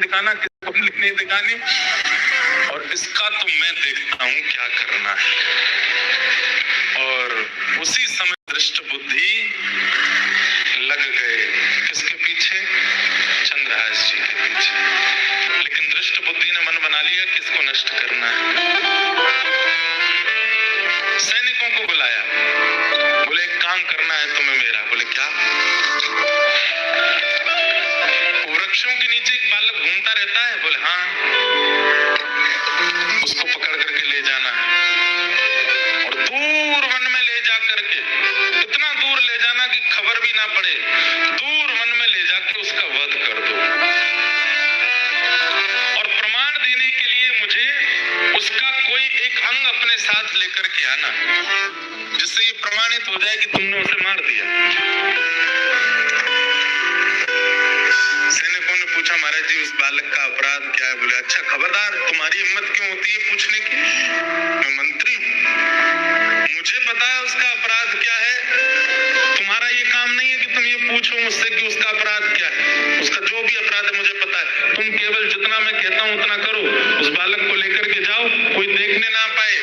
दिखाना, किसको पब्लिक नहीं दिखानी, और इसका तो मैं देखता हूं क्या करना है। और उसी समय दृष्ट बुद्धि लग गए किसके पीछे? चंद्रहास जी के पीछे। लेकिन दृष्ट बुद्धि ने मन बना लिया किसको नष्ट करना है। सैनिकों को बुलाया, बोले एक काम करना है तुम्हें मेरा। बोले क्या? वृक्षों के नीचे एक बालक घूमता रहता है। बोले हाँ, उसको पकड़ करके ले जाना है और दूर वन में ले जा करके, इतना दूर ले जाना कि खबर भी ना पड़े, दूर वन में ले जाके उसका वध कर दो। और प्रमाण देने के लिए मुझे उसका कोई एक अंग अपने साथ लेकर के आना, जिससे ये प्रमाणित हो जाए कि तुमने उसे मार दिया। सैनिकों ने पूछा महाराज जी उस बालक का अपराध क्या है? बोले अच्छा खबरदार, तुम्हारी हिम्मत क्यों होती है पूछने की? मैं मंत्री हूं, मुझे पता है उसका अपराध क्या है। तुम्हारा ये काम नहीं है कि तुम ये पूछो मुझसे कि उसका अपराध क्या है। उसका जो भी अपराध है मुझे पता है। तुम केवल जितना मैं कहता हूं उतना करो। उस बालक को लेकर के जाओ, कोई देखने ना पाए।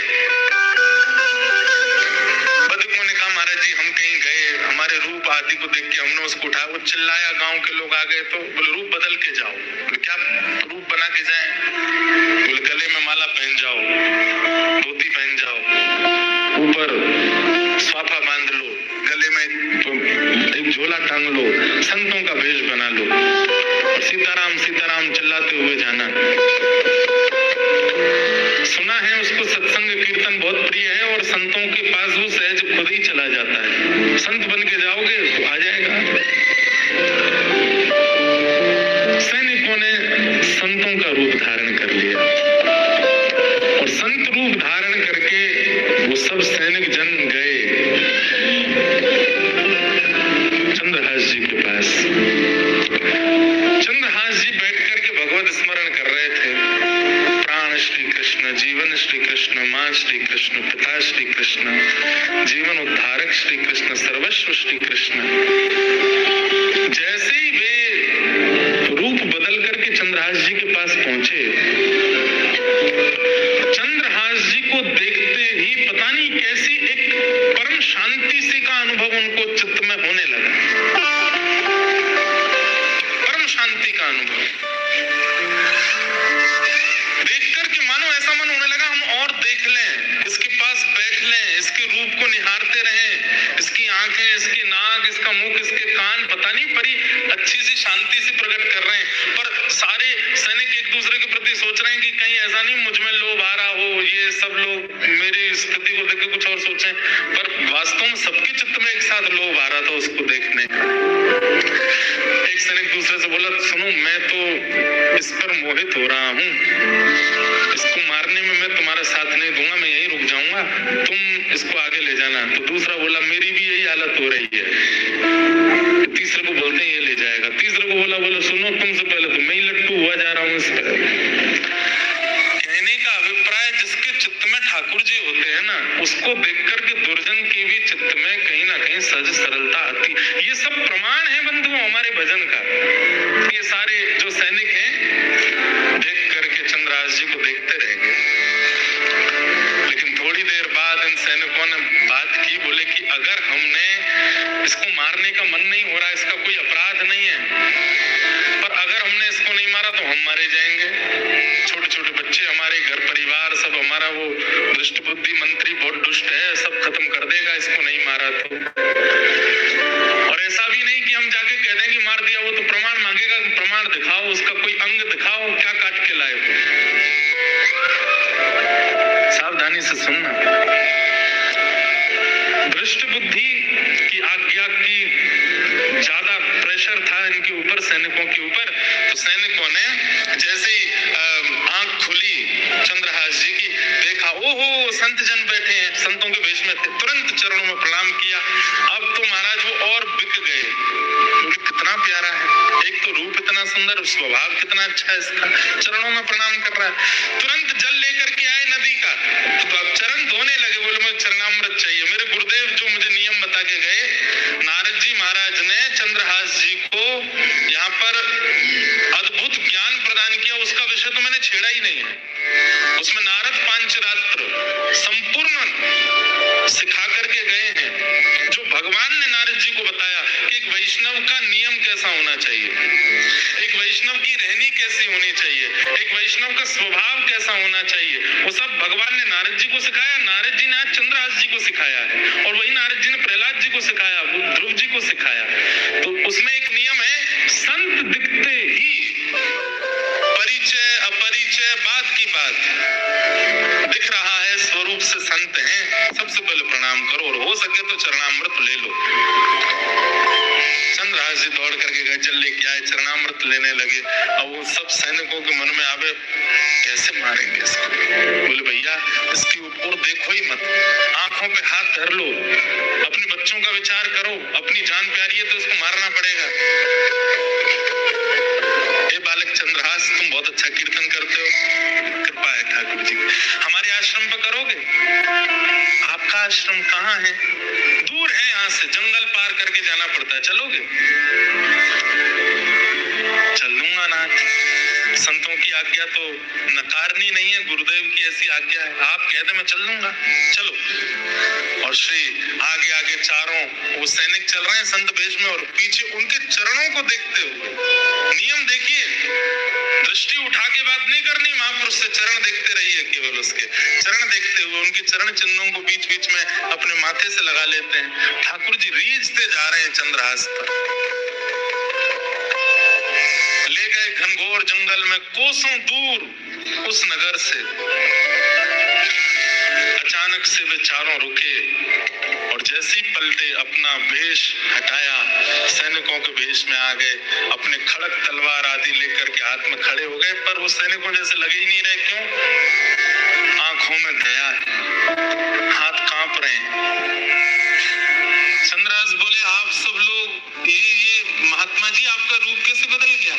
बदकों ने कहा महाराज जी हम कहीं गए, हमारे रूप आदि को देख के हमने उसको उठाया, वो चिल्लाया, गांव के लोग आ गए तो बोले रूप बदल के जाओ। बोले क्या रूप बना के जाएं? बोले गले में माला पहन जाओ, धोती पहन जाओ, ऊपर स्वाफा बांध लो, गले में एक झोला टांग लो, संतों का वेश बना लो, और सीताराम सीताराम चिल्लाते हुए जाना। सुना है उसको सत्संग कीर्तन बहुत प्रिय है और संतों के पास वो सहज खुद ही चला जाता है। संत बन के जाओगे तो आ जाएगा। सैनिकों ने संतों का रूप धारण कर लिया और संत रूप धारण करके वो सब सैनिक जन गए चंद्रहास जी के पास। चंद्रहास जी बैठ करके भगवत स्मरण कर रहे थे। प्राण श्री कृष्ण, जीवन श्री कृष्ण, मां श्री कृष्ण, पिता श्री कृष्ण, जीवन उद्धारक श्री कृष्ण, सर्वस्व श्री कृष्ण। जैसे ही वे रूप बदल करके चंद्रहास जी के पास पहुंचे, चंद्रहास जी को देखते ही पता नहीं कैसी एक परम शांति सी का अनुभव उनको चित्त में होने लगा। परम शांति का अनुभव देख करके मानो ऐसा मन होने लगा हम और देख लें, इसके पास बैठ लें, इसके रूप को निहारते रहें, इसकी आंखें, इसकी नाक, इसका मुख, इसके कान, पता नहीं बड़ी अच्छी सी शांति से प्रकट कर रहे हैं। पर सारे सैनिक एक दूसरे के प्रति सोच रहे हैं कि कहीं ऐसा नहीं मुझ में लोभ आ रहा हो, ये सब लोग मेरी स्थिति को देख के कुछ और सोचें। पर वास्तव में सबके चित्त में एक साथ लोभ आ रहा था उसको देखने। एक सैनिक दूसरे से बोला सुनो मैं तो इस पर मोहित हो रहा हूँ, इसको मारने में मैं तुम्हारा साथ नहीं दूंगा, मैं यहीं रुक जाऊंगा, तुम इसको आगे ले जाना। तो दूसरा बोला मेरी भी यही हालत हो रही है। तीसरे को बोलते हैं ये ले जाएगा। तीसरे को बोला सुनो तुमसे पहले तो मैं ही लट्टू हुआ जा रहा हूँ इस पर। कहने का अभिप्राय जिसके चित्त में ठाकुर जी होते हैं ना, उसको देख करके दुर्जन के भी चित्त में कहीं ना कहीं सहज सरलता आती। ये सब प्रमाण है बंधुओं हमारे भजन का। ये सारे जो सैनिक हैं देख करके चंद्रहास जी को देखते रह गए। लेकिन थोड़ी देर बाद इन सैनिकों ने बात की, बोले कि अगर हमने इसको मारने का मन नहीं हो रहा, इसका कोई अपराध नहीं है, पर अगर हमने इसको नहीं मारा तो हम मारे जाएंगे। छोटे छोटे बच्चे, हमारे घर परिवार सब, हमारा वो दृष्ट बुद्धि मंत्री बहुत दुष्ट है, सब खत्म कर देगा इसको नहीं मारा तो। और ऐसा भी नहीं कि हम जाके कह दें कि मार दिया, वो तो प्रमाण मांगेगा, प्रमाण दिखाओ, उसका कोई अंग दिखाओ, क्या काट के लाए हो। सावधानी से सुनना। दृष्ट बुद्धि की आज्ञा की ज्यादा प्रेशर था इनके ऊपर, सैनिकों के ऊपर। तो सैनिकों ने जैसे ही आंख खुली चंद्रहास जी की, देखा ओहो संत जन बैठे हैं, संतों के वेश में थे, तुरंत चरणों में प्रणाम किया। अब तो महाराज वो और बिक गए, कितना प्यारा है, एक तो रूप इतना सुंदर, स्वभाव कितना अच्छा है इसका, चरणों में प्रणाम कर रहा है। तुरंत जल लेकर के आए नदी का, तो अब चरण धोने लगे। बोले मुझे चरणामृत चाहिए। मेरे गुरुदेव जो मुझे नियम बता के गए, नारद जी महाराज ने चंद्रहास जी को यहाँ पर अद्भुत ज्ञान प्रदान उसका विषय तो मैंने छेड़ा ही नहीं है। उसमें नारद पांचरात्र संपूर्ण सिखा करके गए हैं, जो भगवान ने नारद जी को बताया कि एक वैष्णव का नियम कैसा होना चाहिए, एक वैष्णव की रहनी कैसी होनी चाहिए, एक वैष्णव का स्वभाव कैसा होना चाहिए, वो सब भगवान ने नारद जी को सिखाया। नारद जी ने आज चंद्रहास जी को सिखाया है, और वही नारद जी ने प्रहलाद जी को सिखाया, ध्रुव जी को सिखाया। तो उसमें एक नियम है, संत दिखते ही परिचय अपरिचय बाद की बात, दिख रहा है स्वरूप से संत हैं, सबसे पहले प्रणाम करो, और हो सके तो चरणामृत ले लो। चंद्रहास जी दौड़ करके गए, जल लेके आए, चरणामृत लेने लगे। अब वो सब सैनिकों के मन में आवे, कैसे मारेंगे इसको? बोले भैया इसके ऊपर देखो ही मत, आंखों पे हाथ धर लो, अपने बच्चों का विचार करो, अपनी जान प्यारी है तो इसको मारना पड़ेगा। ए बालक चंद्रहास, तुम बहुत अच्छा कीर्तन करते हो, कृपा है ठाकुर जी, हमारे आश्रम पर करोगे? आपका आश्रम कहाँ है? दूर है, यहाँ से जंगल पार करके जाना पड़ता है, चलोगे? चल लूंगा नाथ, संतों की आज्ञा तो नकारनी नहीं है, गुरुदेव की ऐसी आज्ञा है, आप कहते मैं चल लूंगा, चलो। और श्री आगे आगे चारों वो सैनिक चल रहे हैं संत वेश में, और पीछे उनके चरणों को देखते हुए। नियम देखिए, दृष्टि उठा के बात नहीं करनी, महापुरुष से चरण देखते रहिए, केवल उसके चरण देखते हुए उनके चरण चिन्हों को बीच बीच में अपने माथे से लगा लेते हैं। ठाकुर जी रीझते जा रहे हैं चंद्रहास पर, ले गए घनघोर जंगल में, कोसों दूर उस नगर से। अचानक से वे चारों रुके, और जैसे ही पलटे अपना वेश हटाया, सैनिकों के वेश में आ गए, अपने खड़क तलवार आदि लेकर के हाथ में खड़े हो गए। पर वो सैनिकों जैसे लगे ही नहीं रहे, क्यों? आंखों में दया है, हाथ कांप रहे हैं। चंद्रहास बोले, आप सब लोग ये महात्मा जी, आपका रूप कैसे बदल गया?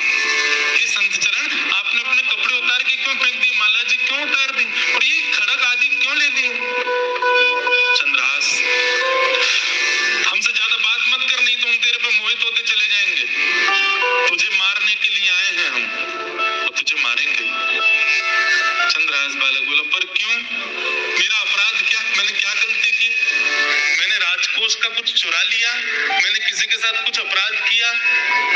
ये संत चरण, आपने अपने कपड़े उतार के क्यों फेंक दिए? माला जी क्यों उतार दी? और ये खड़क आदि क्यों ले दी? चंद्रहास, हमसे ज्यादा बात मत कर, नहीं तो हम तेरे पे मोहित होते चले जाएंगे। तुझे मारने के लिए आए हैं हम, और तुझे मारेंगे। चंद्रहास बालक बोला, पर क्यों? मेरा अपराध क्या? मैंने क्या गलती की? मैंने राजकोष का कुछ चुरा लिया? मैंने किसी के साथ कुछ अपराध किया?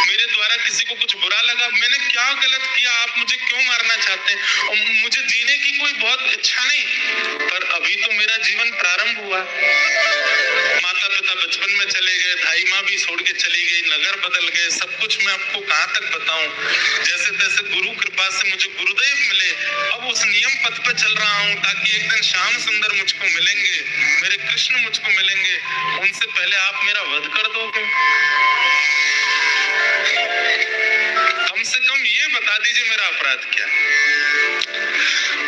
मेरे द्वारा किसी को कुछ बुरा लगा? मैंने क्या गलत किया? आप मुझे क्यों मारना चाहते हैं? और मुझे जीने की कोई बहुत इच्छा नहीं, पर अभी तो मेरा जीवन प्रारंभ हुआ। माता पिता बचपन में चले गए, धाई माँ भी छोड़ के चली गई, नगर बदल गए, सब कुछ मैं आपको कहाँ तक बताऊं? जैसे तैसे गुरु कृपा से मुझे गुरुदेव मिले, अब उस नियम पथ पे चल रहा हूँ, ताकि एक दिन श्याम सुंदर मुझको मिलेंगे, मेरे कृष्ण मुझको मिलेंगे, उनसे पहले आप मेरा वध कर दोगे। कम से कम ये बता दीजिए मेरा अपराध क्या है।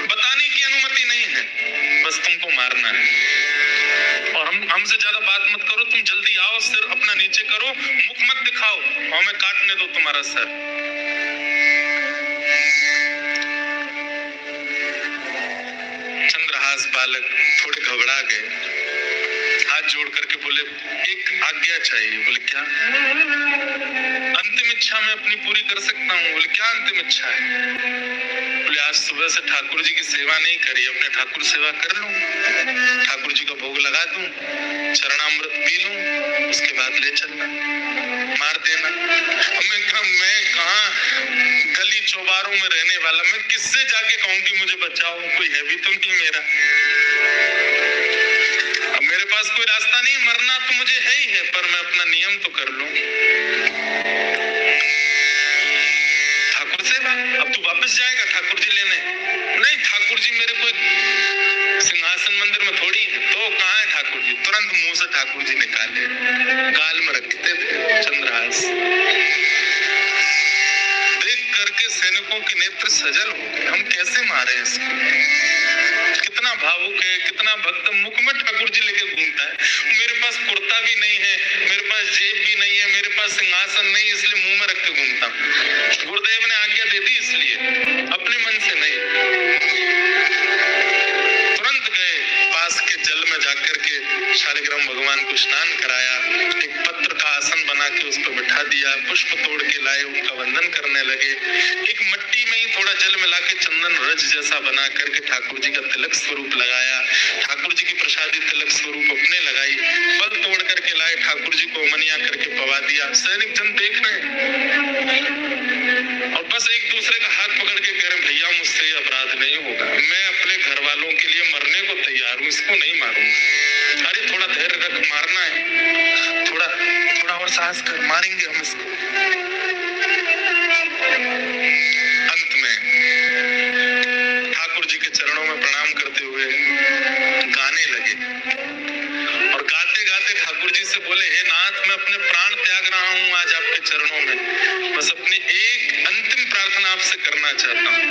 बताने की अनुमति नहीं है, बस तुमको मारना है। और हमसे ज्यादा बात मत करो, तुम जल्दी आओ, सिर अपना नीचे करो, मुख मत दिखाओ, हमें काटने दो तुम्हारा सर। चंद्रहास बालक थोड़े घबरा गए, हाथ जोड़ करके बोले, एक आज्ञा चाहिए। बोले क्या? अंतिम इच्छा मैं अपनी पूरी कर सकता हूँ। बोले क्या अंतिम इच्छा है? बोले आज सुबह से ठाकुर जी की सेवा नहीं करी, अपने ठाकुर सेवा कर लूं, ठाकुर जी का भोग लगा दूं, चरणामृत पी लूं, उसके बाद ले चलना, मार देना। मैं कहाँ गली चौबारों में रहने वाला, मैं किससे जाके कहूँ कि मुझे बचाओ? कोई है भी तो नहीं मेरा, अब मेरे पास कोई रास्ता नहीं, मरना तो मुझे है ही है, पर मैं अपना नियम तो कर लूं। ठाकुर सेवा, अब तू वापस जाएगा ठाकुर जी लेने? नहीं, ठाकुर जी मेरे कोई सिंहासन मंदिर में थोड़ी है। तो कहाँ है ठाकुर जी? तुरंत मुंह से ठाकुर जी निकाले, गाल में रखते थे चंद्रहास। देख करके सैनिकों के नेत्र सजल हो गए, हम कैसे मारे इसको? कितना भावुक है, कितना भक्त, मुख में ठाकुर जी लेके घूमता है। मेरे पास कुर्ता भी नहीं है, मेरे पास जेब भी नहीं है, मेरे पास सिंहासन नहीं, इसलिए मुंह में रख के घूमता हूँ। गुरुदेव ने आज्ञा दे दी, इसलिए अपने मन से नहीं। तुरंत गए पास के जल में जाकर के शालिग्राम भगवान को स्नान कराया, एक पत्र का आसन बना के उस पर बिठा दिया, पुष्प तोड़ के लाए, उनका वंदन करने लगे। एक मट्टी में ही थोड़ा थोड़ा जल मिला के चंदन रज जैसा बना करके ठाकुर जी का तिलक स्वरूप लगाया, ठाकुर जी की प्रसादी तिलक स्वरूप अपने लगाई, फल तोड़ करके लाए, ठाकुर जी को अमनिया करके पवा दिया। सैनिक जन देख रहे हैं और बस एक दूसरे का हाथ पकड़ के कह रहे भैया मुझसे ये अपराध नहीं होगा, मैं अपने घर वालों के लिए मरने को तैयार हूँ, इसको नहीं मारूंगा। अरे थोड़ा धैर्य रख, मारना है, थोड़ा थोड़ा और साहस कर, मारेंगे हम इसको। अंत में ठाकुर जी के चरणों में प्रणाम करते हुए गाने लगे और गाते गाते ठाकुर जी से बोले, हे नाथ, मैं अपने प्राण त्याग रहा हूँ आज आपके चरणों में, बस अपनी एक अंतिम प्रार्थना आपसे करना चाहता हूँ।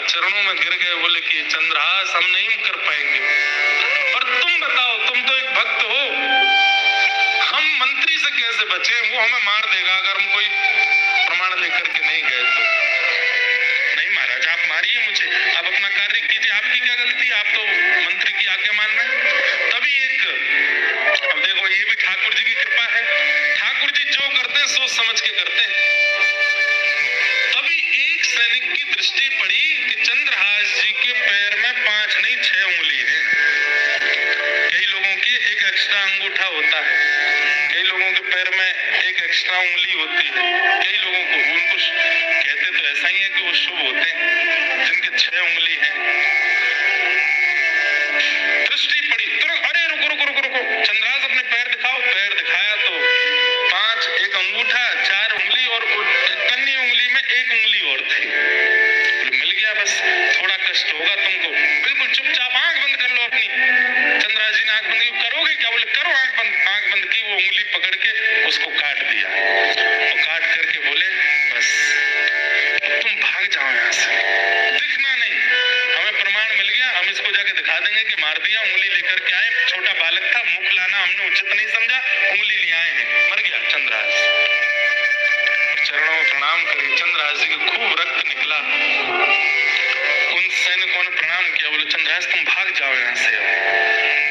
चरणों में गिर गए, बोले कि चंद्रहास हम नहीं कर पाएंगे, और तुम बताओ, तुम तो एक भक्त हो, हम मंत्री से कैसे बचे, वो हमें मार देगा अगर हम कोई प्रमाण लेकर के नहीं गए तो। नहीं महाराज, आप मारिए मुझे, आप अपना कार्य कीजिए, आपकी क्या गलती, आप तो मंत्री की आज्ञा मान रहे हैं। तभी एक, अब देखो ये भी ठाकुर जी की कृपा है, ठाकुर जी जो करते हैं सोच समझ के करते हैं। तभी एक सैनिक की दृष्टि पड़ी कि चंद्रहास जी के पैर में 5 नहीं 6 उंगली है। कई लोगों के एक एक्स्ट्रा अंगूठा होता है, कई लोगों के पैर में एक एक्स्ट्रा उंगली होती है, कई लोगों को, उनको कहते तो ऐसा ही है कि वो शुभ होते हैं, जिनके 6 उंगली है। दृष्टि पड़ी तुरंत, अरे रुको रुको रुको रुको, चंद्रहास अपने पैर दिखाओ। पैर दिखाया तो 5, एक अंगूठा, 4 उंगली और कन्नी उंगली में 1 उंगली और थी। मिल गया, बस थोड़ा कष्ट होगा तुमको, बिल्कुल चुपचाप आंख बंद कर लो अपनी। चंद्रहास जी ने आंख बंद की, करोगे क्या, बोले करो आंख बंद। आंख बंद की, वो उंगली पकड़ के उसको काट दिया, और काट करके बोले बस तुम भाग जाओ यहाँ से, दिखना नहीं, हमें प्रमाण मिल गया, हम इसको जाके दिखा देंगे कि मार दिया। उंगली लेकर के आए, छोटा बालक था, मुख लाना हमने उचित नहीं समझा, उंगली ले आए हैं, मर गया चंद्रहास। चरणों में प्रणाम करके चंद्रहास जी को खूब रक्त निकला। उन सैनिकों ने प्रणाम किया, बोले चंद्रहास तुम भाग जाओ यहाँ से,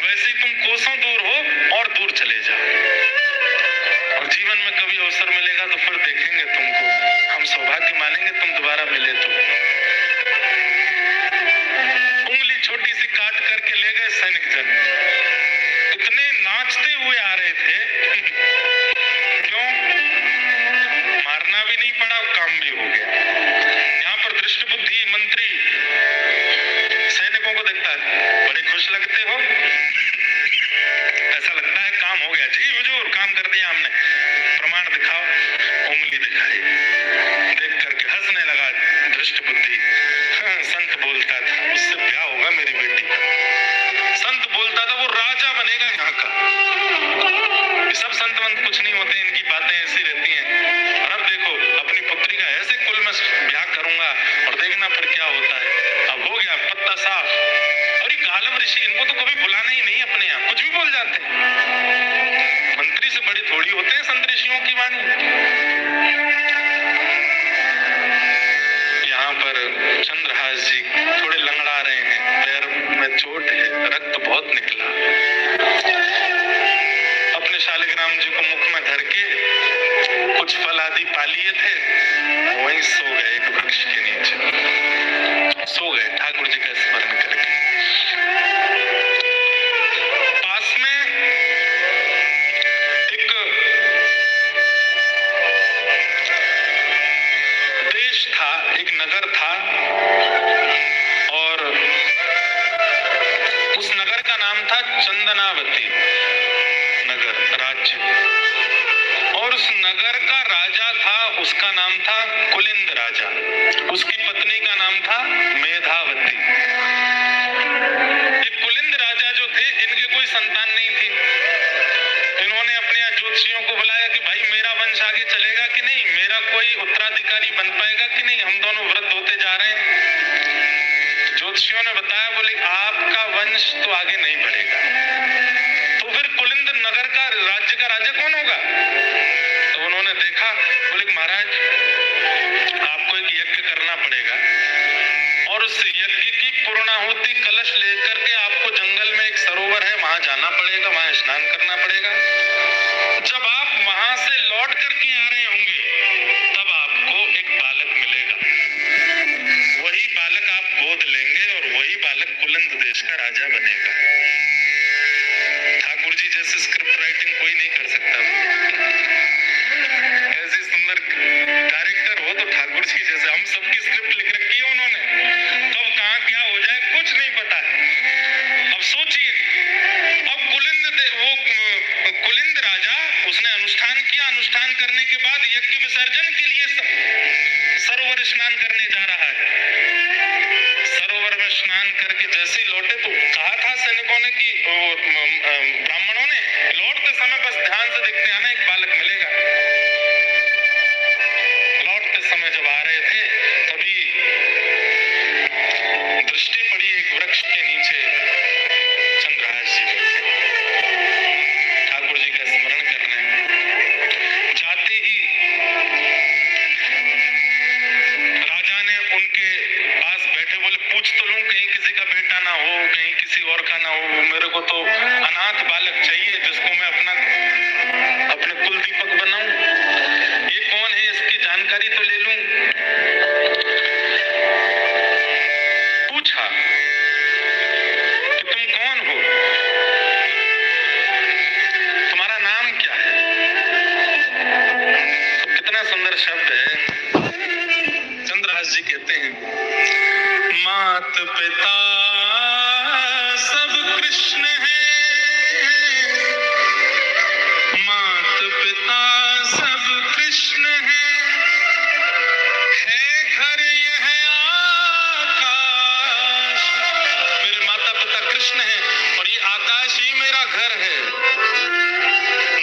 वैसे ही तुम कोसों दूर हो और दूर चले जाओ, और जीवन में कभी अवसर मिलेगा तो फिर देखेंगे तुमको, हम सौभाग्य मानेंगे तुम दोबारा मिले तो। उंगली छोटी सी काट करके ले गए सैनिक जन, इतने नाचते हुए आ रहे थे क्यों, मारना भी नहीं पड़ा, काम भी हो गया। यहाँ पर दृष्ट बुद्धि मंत्री सैनिकों को देखता है, बड़े खुश लगते हो ऐसा लगता है काम हो गया, जी हुजूर काम कर दिया हमने, प्रमाण दिखाओ, उंगली दिखाई, देख करके हंसने लगा धृष्ट बुद्धि। हाँ, संत बोलता था उससे ब्याह होगा मेरी बेटी का, संत बोलता था वो राजा बनेगा यहाँ का। ये सब संत वंत कुछ नहीं होते, इनकी बातें ऐसी रहती हैं। और अब देखो अपनी पुत्री का ऐसे कुल में ब्याह करूंगा और देखना फिर क्या होता है। अब हो गया पत्ता साफ। और ये गालव ऋषि, इनको तो कभी बुलाना ही नहीं अपने यहाँ, कुछ भी बोल जाते हैं। मंत्री से बड़ी थोड़ी होते हैं संत ऋषियों की वाणी। यहाँ पर चंद्रहास जी थोड़े लंगड़ा रहे हैं, पैर में चोट है, रक्त बहुत निकला। अपने शालिग्राम जी को मुख में धर के कुछ फल आदि पा लिए थे, वहीं सो गए एक वृक्ष के नीचे, सो गए ठाकुर जी का स्मरण करके। पास में एक देश था, एक नगर था, और उस नगर का नाम था चंदनावती नगर राज्य। और उस नगर का राजा था, उसका नाम था कुलिंद राजा, उसकी पत्नी का नाम था मेधावती। ये कुलिंद राजा जो थे, इनके कोई संतान नहीं थी। इन्होंने अपने ज्योतिषियों को बुलाया कि भाई मेरा वंश आगे चलेगा कि नहीं, मेरा कोई उत्तराधिकारी बन पाएगा कि नहीं, हम दोनों वृद्ध होते जा रहे हैं। ज्योतिषियों ने बताया, बोले आपका वंश तो आगे नहीं बढ़ेगा, तो फिर कुलिंद नगर का राज्य का राजा कौन होगा? तो उन्होंने देखा, बोले महाराज आपको एक यज्ञ करना पड़ेगा, और उस यज्ञ की पूर्णाहुति कलश लेकर के आपको जंगल में एक सरोवर है, वहां जाना पड़ेगा, वहां स्नान करना पड़ेगा। जब आप वहां से लौट करके आ रहे होंगे, तब आपको एक बालक मिलेगा, वही बालक आप गोद लेंगे और वही बालक कुलिंद देश का राजा बनेगा। ठाकुर जी जैसे स्क्रिप्ट राइटिंग कोई नहीं कर सकता। ऐसी सुंदर डायरेक्टर हो तो ठाकुर जी जैसे। हम सबकी स्क्रिप्ट लिख रखी है उन्होंने, कब कहाँ क्या हो जाए कुछ नहीं पता है। अब सोचिए, अब कुलिंद राजा, उसने अनुष्ठान किया, अनुष्ठान करने के बाद यज्ञ विसर्जन के लिए सरोवर स्नान करने जा रहा है। सरोवर में स्नान करके जैसे लौटे, तो कहा था सैनिकों ने कि ब्राह्मणों ने, लौटते समय बस ध्यान से देखते आना, एक बालक मिलेगा। लौटते समय जब आ रहे थे, तभी दृष्टि पड़ी एक वृक्ष के नीचे चंद्रहास जी बैठे, ठाकुर जी का स्मरण कर रहे हैं। जाते ही राजा ने उनके पास बैठे बोले, पूछ तो लूं कहीं किसी का बेटा ना हो, कहीं किसी और का ना हो, मेरे को तो अनाथ बालक चाहिए जिसको मैं अपने कुल दीपक बनाऊं। ये कौन है, इसकी जानकारी तो ले लूं। पूछा कि तुम कौन हो, तुम्हारा नाम क्या है? तो कितना सुंदर शब्द है। चंद्रहास जी कहते हैं, मात पिता सब कृष्ण है, मात पिता सब कृष्ण है घर यह आकाश। मेरे माता पिता कृष्ण है और ये आकाश ही मेरा घर है।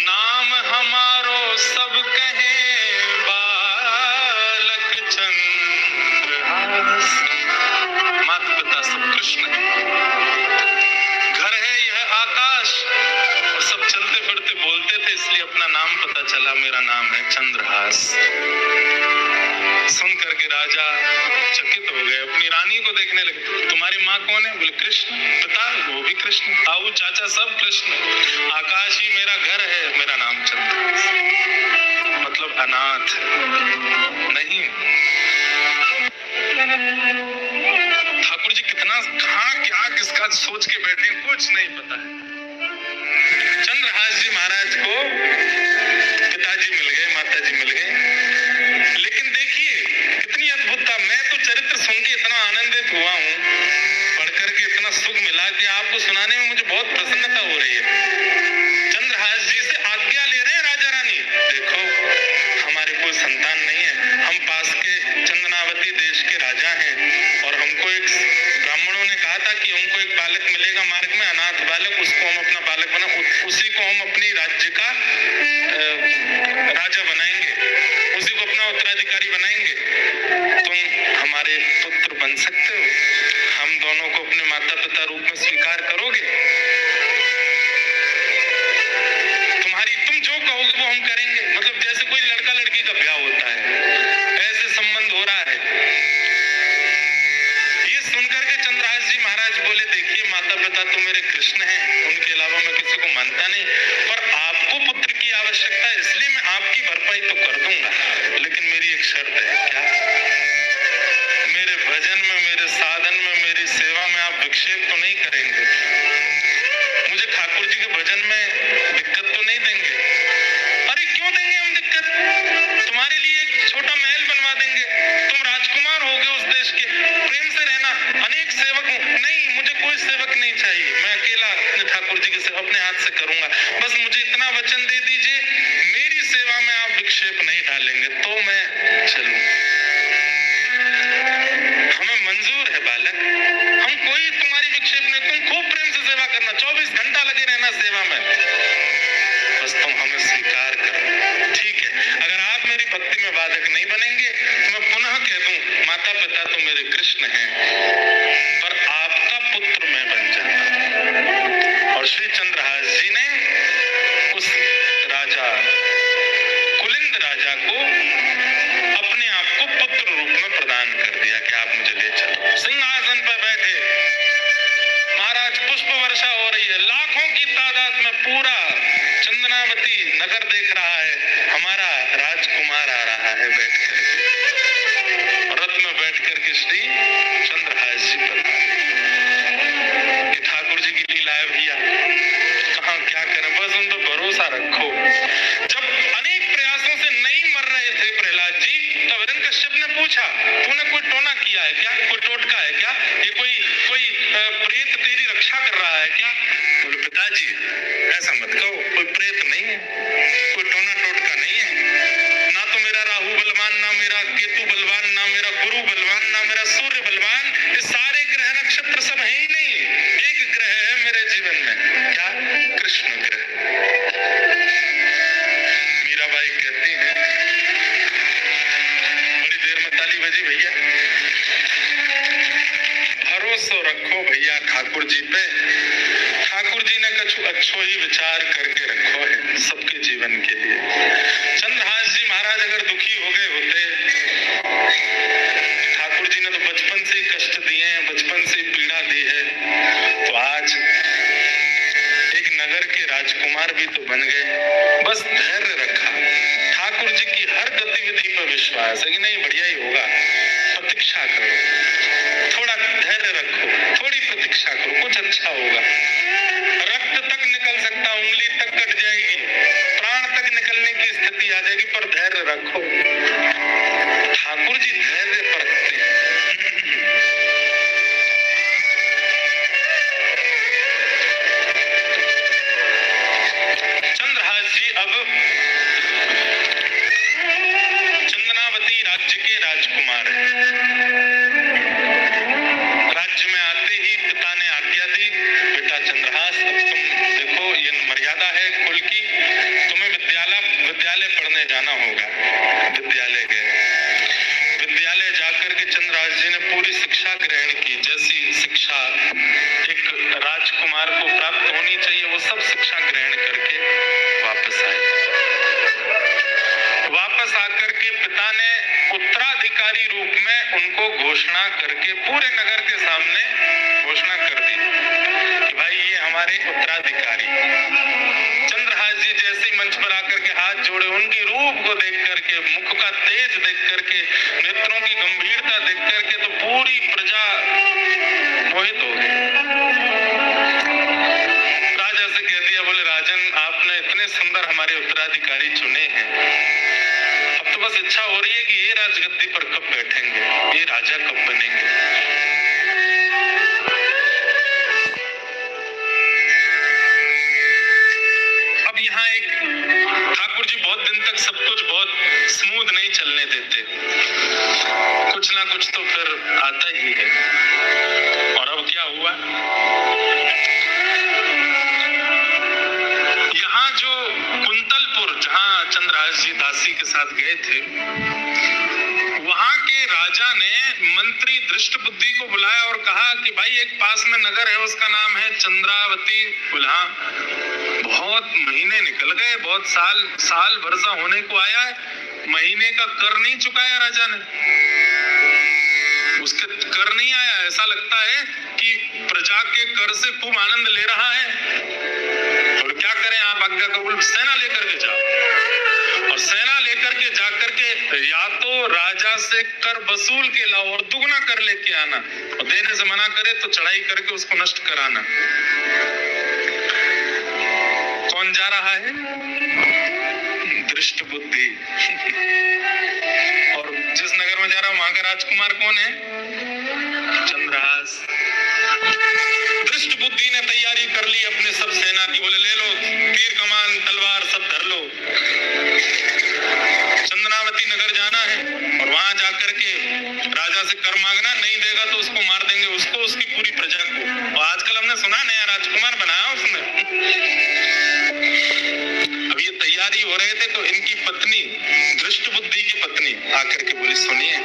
नाम हमारो सब कहे बालक चंद्रहास। माता पिता सब कृष्ण है, घर है यह आकाश, और सब चलते फिरते बोलते थे, इसलिए अपना नाम पता चला, मेरा नाम है चंद्रहास। सुन करके राजा चकित हो गए, अपनी रानी को देखने लगे। तुम्हारी माँ कौन है? बोले कृष्ण। पिता? वो भी कृष्ण। ताऊ चाचा सब कृष्ण। आकाश ही मेरा घर है, मेरा नाम चंद्रहास। मतलब अनाथ नहीं। ठाकुर जी कितना कहाँ क्या किसका सोच के बैठे, कुछ नहीं पता है। चंद्रहास जी महाराज को पिताजी मिल गए, माताजी मिल गए, लेकिन देखिए कितनी अद्भुतता। मैं तो चरित्र सुन के इतना आनंदित हुआ हूँ, पढ़ करके इतना सुख मिला कि आपको सुनाने में मुझे बहुत प्रसन्नता हो रही है। बालक बना, उसी को हम अपनी राज्य का राजा बनाएंगे, उसी को अपना उत्तराधिकारी बनाएंगे। तुम हमारे पुत्र बन सकते हो, हम दोनों को अपने माता पिता रूप में स्वीकार करोगे, तुम जो कहोगे वो हम करेंगे। मतलब जैसे कोई लड़का लड़की का ब्याह होता है, ऐसे संबंध हो रहा है। ये सुनकर के चंद्रहास जी महाराज बोले, देखिए माता पिता तो मेरे कृष्ण हैं, उनके अलावा मैं किसी को मानता नहीं, पर आपको पुत्र की आवश्यकता है, इसलिए मैं आपकी भरपाई तो कर दूंगा, लेकिन मेरी एक शर्त है। क्या? मेरे भजन में, मेरे साधन में, मेरी सेवा में आप विक्षेप तो नहीं करेंगे, मुझे ठाकुर जी के भजन में दिक्कत तो नहीं देंगे। अरे क्यों देंगे हम दिक्कत? तुम्हारे लिए एक छोटा महल बनवा देंगे, तुम राजकुमार होगे उस देश के, प्रेम से रहना, अनेक सेवक हूं। नहीं, मुझे कोई सेवक नहीं चाहिए, मैं अकेला अपने ठाकुर जी की सेवा अपने हाथ से करूंगा, बस मुझे इतना वचन दे दीजिए, मेरी सेवा में आप विक्षेप नहीं डालेंगे तो मैं चलूं। हमें मंजूर है बालक, हम कोई तुम्हारी विक्षेप नहीं, तुम खूब प्रेम से सेवा करना, 24 घंटा लगे रहना सेवा में, बस तुम हमें स्वीकार करो। ठीक है, अगर आप मेरी भक्ति में बाधक नहीं बनेंगे तो मैं पुनः कह दूं, माता पिता तो मेरे कृष्ण हैं, पर आपका पुत्र मैं बन जाता। और श्री चंद्रहास जी ने उस राजा, कुलिंद राजा को अपने आप को पुत्र रूप में प्रदान कर दिया कि आप मुझे ले चलो। सिंहासन पर बैठे महाराज, पुष्प वर्षा हो रही है, लाखों की तादाद में पूरा चंदनावती नगर देख रहा है, हमारा राजकुमार आ रहा है बैठ करके, रथ में बैठ करके श्री चंद्रहास जी पर। ठाकुर जी की लीला है भैया, कहाँ क्या करें, बस उन पर भरोसा रखो। जब अनेक प्रयासों से नहीं मर रहे थे प्रहलाद जी, तब हिरण्यकश्यप ने पूछा, तूने कोई टोना किया है क्या, कोई टोटका है क्या, ये कोई प्रेत तेरी रक्षा कर रहा है क्या? बोले पिताजी ऐसा मत कहो, कोई प्रेत नहीं है, कोई टोना टोटका नहीं है, ना तो मेरा राहु बलवान, ना मेरा केतु बलवान, ना मेरा गुरु बलवान, ना मेरा सूर्य बलवान, ये सारे ग्रह नक्षत्र सब है ही नहीं, एक ग्रह है मेरे जीवन में, क्या? कृष्ण ग्रह। मीराबाई कहती है, बड़ी देर में ताली बजी भैया, भरोसा रखो भैया ठाकुर जी पे, ठाकुर जी ने कुछ अच्छो ही विचार करके रखो है सबके जीवन के लिए। चंद्रहास जी महाराज अगर दुखी हो गए होते, ठाकुर जी ने तो बचपन से ही कष्ट दिए हैं, बचपन से ही पीड़ा दी है, तो आज एक नगर के राजकुमार भी तो बन गए। बस धैर्य रखा, ठाकुर जी की हर गतिविधि पर विश्वास है कि नहीं बढ़िया ही होगा, प्रतीक्षा करो, थोड़ा धैर्य रखो, थोड़ी प्रतीक्षा करो, कुछ अच्छा होगा। रक्त तक निकल सकता, उंगली तक कट जाएगी, प्राण तक निकलने की स्थिति आ जाएगी, पर धैर्य रखो। ठाकुर जी धैर्य परखते हैं। चंद्रहास जी अब चंदनावती राज्य के राजकुमार हैं। राज्य में आते ही पिता ने आज्ञा दी, बेटा चंद्रहास अब तुम देखो, ये मर्यादा है कुल की, तुम्हें विद्यालय पढ़ने जाना होगा। विद्यालय गए, विद्यालय जाकर के चंद्रहास जी ने पूरी शिक्षा ग्रहण की, जैसी शिक्षा एक राजकुमार को प्राप्त होनी चाहिए, वो सब शिक्षा ग्रहण करके वापस आए। वापस आकर के पिता ने उत्तराधिकारी रूप में उनको घोषणा करके पूरे नगर के सामने घोषणा कर दी कि भाई ये हमारे उत्तराधिकारी। चंद्रहास जी जैसे मंच पर आकर के हाथ जोड़े, उनकी रूप को देख करके, मुख का तेज देख करके, नेत्रों की गंभीरता देख करके तो पूरी प्रजा मोहित हो गई। राजा से कह दिया, बोले राजन आपने इतने सुंदर हमारे उत्तराधिकारी चुने हैं, अब तो बस इच्छा हो रही है कि ये राजगद्दी पर कब बैठेंगे, ये राजा कब बनेंगे। अब यहाँ एक ठाकुर जी बहुत दिन तक सब कुछ बहुत स्मूथ नहीं चलने देते, कुछ ना कुछ तो फिर आता ही है। और अब क्या हुआ, चंद्रहास जी दासी के साथ गए थे। वहां के राजा ने मंत्री दृष्टबुद्धि को बुलाया और कहा कि भाई एक पास में नगर है, उसका नाम है चंद्रावती। बोला बहुत महीने निकल गए, बहुत साल वर्षा होने को आया है, महीने का कर नहीं चुकाया राजा ने, उसके कर नहीं आया। ऐसा लगता है कि प्रजा के कर से खूब आनंद ले रहा है। और क्या करें, आप आज्ञा कबूल सेना लेकर के जाओ, और सेना लेकर के जाकर के या तो राजा से कर वसूल के लाओ और दुगना कर लेके आना, और देने से मना करे तो चढ़ाई करके उसको नष्ट कराना। कौन जा रहा है? दृष्ट बुद्धि। और जिस नगर में जा रहा हूं वहां का राजकुमार कौन है? चंद्रहास। दृष्ट बुद्धि ने तैयारी कर ली अपने सब सेना की। बोले ले लो तीर कमान तलवार सब धर लो, चंद्रावती नगर जाना है और वहां जाकर के राजा से कर मांगना, नहीं देगा तो उसको मार देंगे, उसको उसकी पूरी प्रजा को। और आजकल हमने सुना नया राजकुमार बनाया उसने। अब ये तैयारी हो रहे थे तो इनकी पत्नी दृष्ट बुद्धि की पत्नी आकर के बोली सुनिए,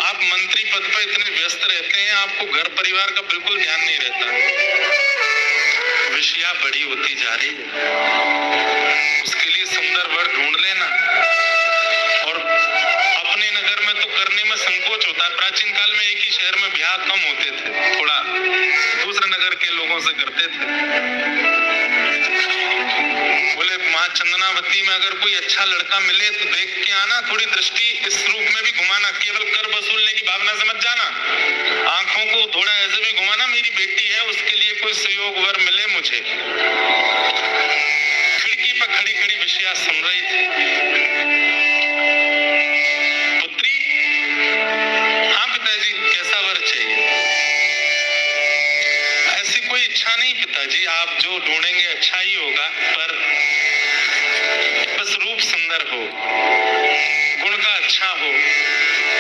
आप मंत्री पद पर इतने व्यस्त रहते हैं, आपको घर परिवार का बिल्कुल ध्यान नहीं रहता, विषया बड़ी होती जा रही है, उसके लिए सुंदर वर ढूंढ लेना। और अपने नगर में तो करने में संकोच होता है। प्राचीन काल में एक ही शहर में ब्याह कम होते थे, थोड़ा दूसरे नगर के लोगों से करते थे। बोले मां चंदनावती में अगर कोई अच्छा लड़का मिले तो देख के आना, थोड़ी दृष्टि इस रूप में भी घुमाना, केवल कर वसूलने की भावना से मत जाना, आंखों को थोड़ा ऐसे भी घुमाना, मेरी बेटी है उसके लिए कोई सुयोग वर मिले मुझे। खिड़की पर खड़ी खड़ी विषया सुन रही थी। पुत्री, हाँ पिताजी कैसा वर चाहिए? ऐसी कोई इच्छा नहीं पिताजी, आप जो ढूंढेंगे अच्छा ही होगा, पर बस रूप सुंदर हो, गुण का अच्छा हो,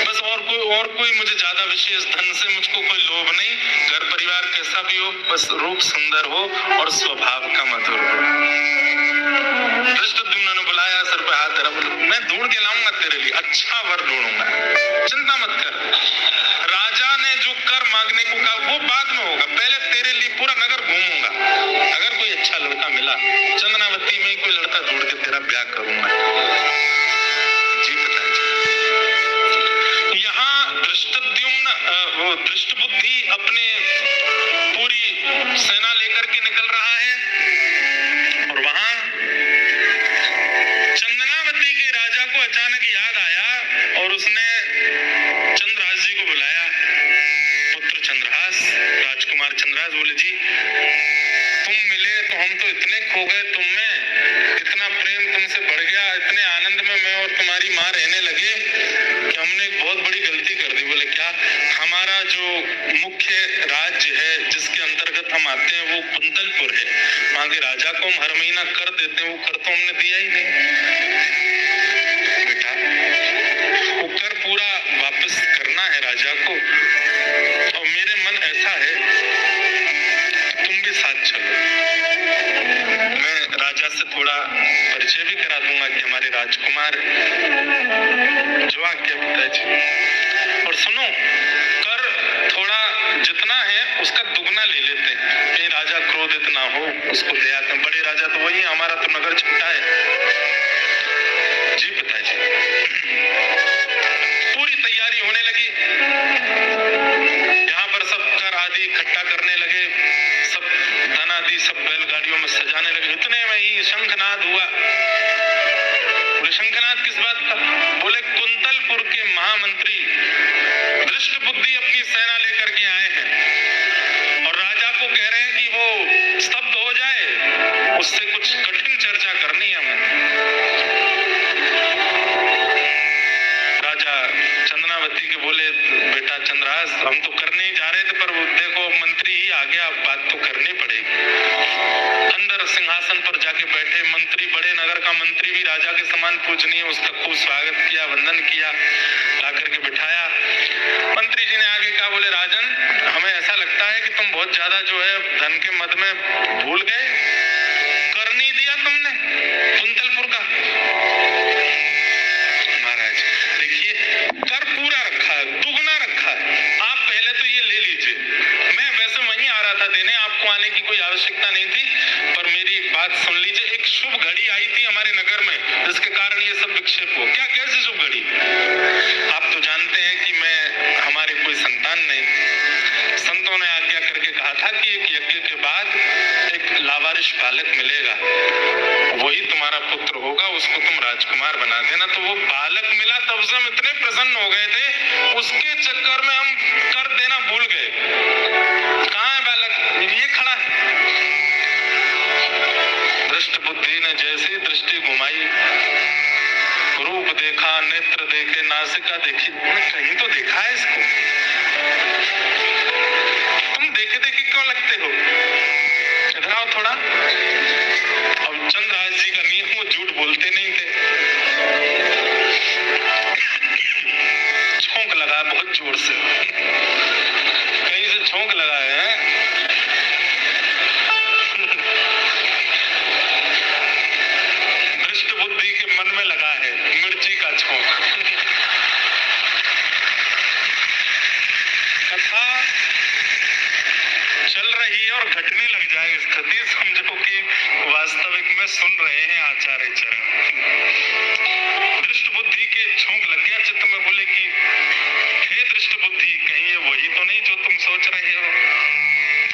बस और कोई मुझे ज्यादा विशेष धन से मुझको कोई लोभ नहीं, घर परिवार कैसा भी हो, बस रूप सुंदर हो और स्वभाव का मधुर हो। धृष्टद्युम्न ने बुलाया, सर पे हाथ धरा, मैं ढूंढ के लाऊंगा तेरे लिए, अच्छा वर ढूंढूंगा, चिंता मत कर। राजा ने जो कर मांगने को कहा वो बाद में होगा, पहले तेरे लिए पूरा नगर घूमूंगा, अगर कोई अच्छा लड़का मिला चंदनावती में कोई लड़का ढूंढ के तेरा ब्याह करूंगा। जी पिताजी। यहाँ वो दृष्टबुद्धि अपने पूरी सेना लेकर के निकल रहा है, और वहां चंदनावती के राजा को अचानक याद आया और उसने चंद्रहास जी को बुलाया। पुत्र चंद्रहास, राजकुमार चंद्रहास, बोले जी तुम मिले तो हम तो इतने खो गए तुम में, इतना प्रेम तुमसे बढ़ गया, इतने आनंद में मैं और तुम्हारी माँ रहने लगे कि हमने एक बहुत बड़ी गलती कर दी। बोले क्या? हमारा जो मुख्य राज्य है जिसके अंतर्गत हम आते हैं वो कुंतलपुर है, वहां के राजा को हम हर महीना कर देते हैं, वो कर तो हमने दिया ही नहीं। बेटा वो कर पूरा वापस करना है राजा को, और मेरे मन ऐसा है तुम भी साथ चलो, मैं राजा से थोड़ा परिचय भी करा दूंगा कि हमारे राजकुमार जो आज्ञा पिताजी। और सुनो, कर थोड़ा जितना है उसका दुगना ले लेते हैं, कहीं राजा क्रोधित ना हो, उसको दे आते हैं। बड़े राजा तो वही है, हमारा तो नगर छोटा है। जी पिताजी। पूरी तैयारी होने लगी, यहाँ पर सब कर आदि इकट्ठा करने लगे, सब धन आदि सब बैलगाड़ियों में सजाने लगे। इतने में ही शंखनाद हुआ। बोले शंखनाद किस बात का? बोले कुंतलपुर के महामंत्री दृष्टबुद्धि अपनी सेना लेकर के आए हैं और राजा को कह रहे हैं कि वो स्तब्ध हो जाए, उससे कुछ कठिन चर्चा करनी है हमें। राजा चंदनावती के बोले बेटा चंद्रहास, हम तो करने ही जा रहे थे, पर वो देखो मंत्री ही आ गया, बात तो करनी पड़ेगी। अंदर सिंहासन पर जाके बैठे मंत्री, बड़े नगर का मंत्री भी राजा के समान पूजनीय, उसका खूब स्वागत किया, वंदन किया, लाकर के बिठाया। मंत्री जी ने आगे कहा, बोले राजन, हमें ऐसा लगता है कि तुम बहुत ज्यादा जो है धन के मद में भूल गए, कर नहीं दिया तुमने कुंतलपुर का। बात सुन लीजिए। एक शुभ घड़ी आई थी हमारे नगर में जिसके कारण ये सब विक्षेप हो। क्या कैसी शुभ घड़ी? आप तो जानते हैं कि मैं हमारे कोई संतान नहीं, संतों ने आज्ञा करके कहा था कि एक यज्ञ के बाद एक लावारिश बालक मिलेगा, वही तुम्हारा पुत्र होगा, उसको तुम राजकुमार बना देना। तो वो बालक मिला, तब से हम इतने प्रसन्न हो गए थे, उसके चक्कर में हम कर देना भूल गए। कहाँ है बालक? ये खड़ा है। दृष्ट बुद्धि ने जैसी दृष्टि घुमाई, रूप देखा, नेत्र देखे, नासिका देखी, कहीं तो देखा है इसको। तुम देखे देखे क्यों लगते हो? इधर आओ थोड़ा। अब चंद्रहास जी का नियम, वो झूठ बोलते नहीं थे। छोंक लगा बहुत जोर से, कहीं से छोंक लगा है। दृष्ट बुद्धि के मन में लगा है मिर्ची का छोंक। कथा चल रही है और घटने लग जाए स्थिति, समझो कि वास्तविक में सुन रहे हैं आचार्य चरण। दृष्ट बुद्धि के छोंक लग गया चित्त में, बोले कि हे दृष्ट बुद्धि, कहीं ये वही तो नहीं जो तुम सोच रहे हो?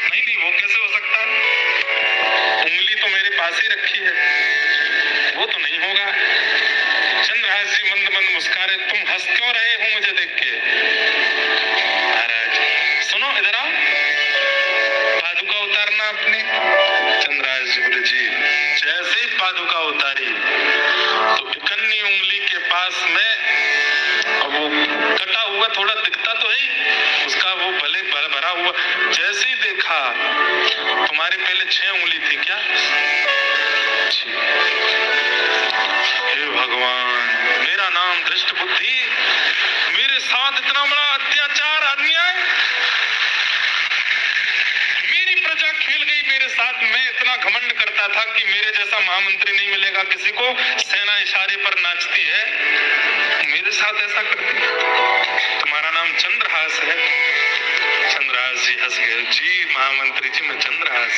नहीं, वो कैसे हो सकता है? उंगली तो मेरे पास ही रखी है, वो तो नहीं होगा। चंद्रहास जी मंद मंद मुस्कुराए। तुम हंस क्यों रहे हो मुझे देख के? महाराज सुनो, इधर आओ, पादुका उतारना अपनी। चंद्रहास जी बोले जी। जैसे ही पादुका उतारी तो इकन्नी उंगली के पास में, अब वो कटा हुआ थोड़ा दिखता तो है उसका, वो भले भरा हुआ, जैसे ही देखा, तुम्हारे पहले 6 उंगली थी क्या? हे भगवान, मेरा नाम दृष्ट बुद्धि, मेरे साथ इतना बड़ा अत्याचार, अन्याय, मेरी प्रजा खेल गई मेरे साथ। मैं इतना घमंड करता था कि मेरे जैसा महामंत्री नहीं मिलेगा किसी को, सेना इशारे पर नाचती है, मेरे साथ ऐसा करती। तुम्हारा नाम चंद्रहास है? चंद्रहास जी हंस गए। जी महामंत्री जी, मैं चंद्रहास।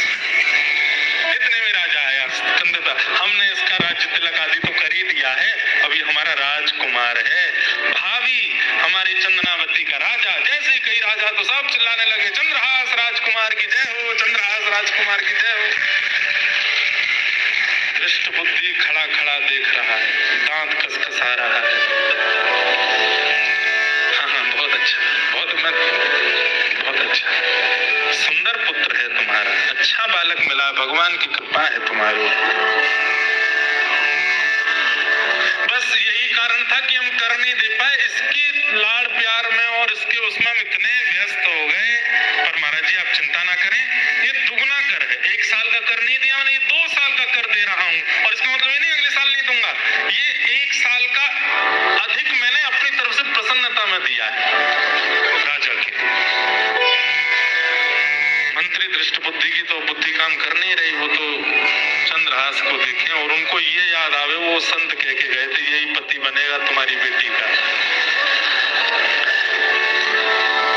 इतने में राजा आया, कंधे पर, हमने इसका राज्य तिलक आदि तो कर ही दिया है, अभी हमारा राजकुमार है, भावी हमारी चंदनावती का राजा। जैसे ही कई राजा तो सब चिल्लाने लगे, चंद्रहास राजकुमार की जय हो, चंद्रहास राजकुमार की जय हो। दृष्ट बुद्धि खड़ा खड़ा देख रहा है, दांत कसकसा रहा है। हाँ, बहुत अच्छा, बहुत अच्छा, सुंदर पुत्र है तुम्हारा, अच्छा बालक मिला, भगवान की कृपा है तुम्हारी। बस यही कारण था कि हम कर नहीं दे पाए। इसके लाड़ प्यार में और इसके उसमें हम इतने व्यस्त हो गए। पर महाराज जी आप चिंता ना करें, ये दुगना कर है। 1 साल का कर नहीं दिया मैंने, ये 2 साल का कर दे रहा हूँ। और इसका मतलब ये नहीं अगले साल नहीं दूंगा, ये 1 साल का अधिक मैंने अपनी तरफ से प्रसन्नता में दिया है राजा के। मंत्री दृष्ट बुद्धि की तो बुद्धि काम कर नहीं रही, वो तो चंद्रहास को देखें और उनको ये याद आवे, वो संत कह के गए थे यही पति बनेगा तुम्हारी बेटी का।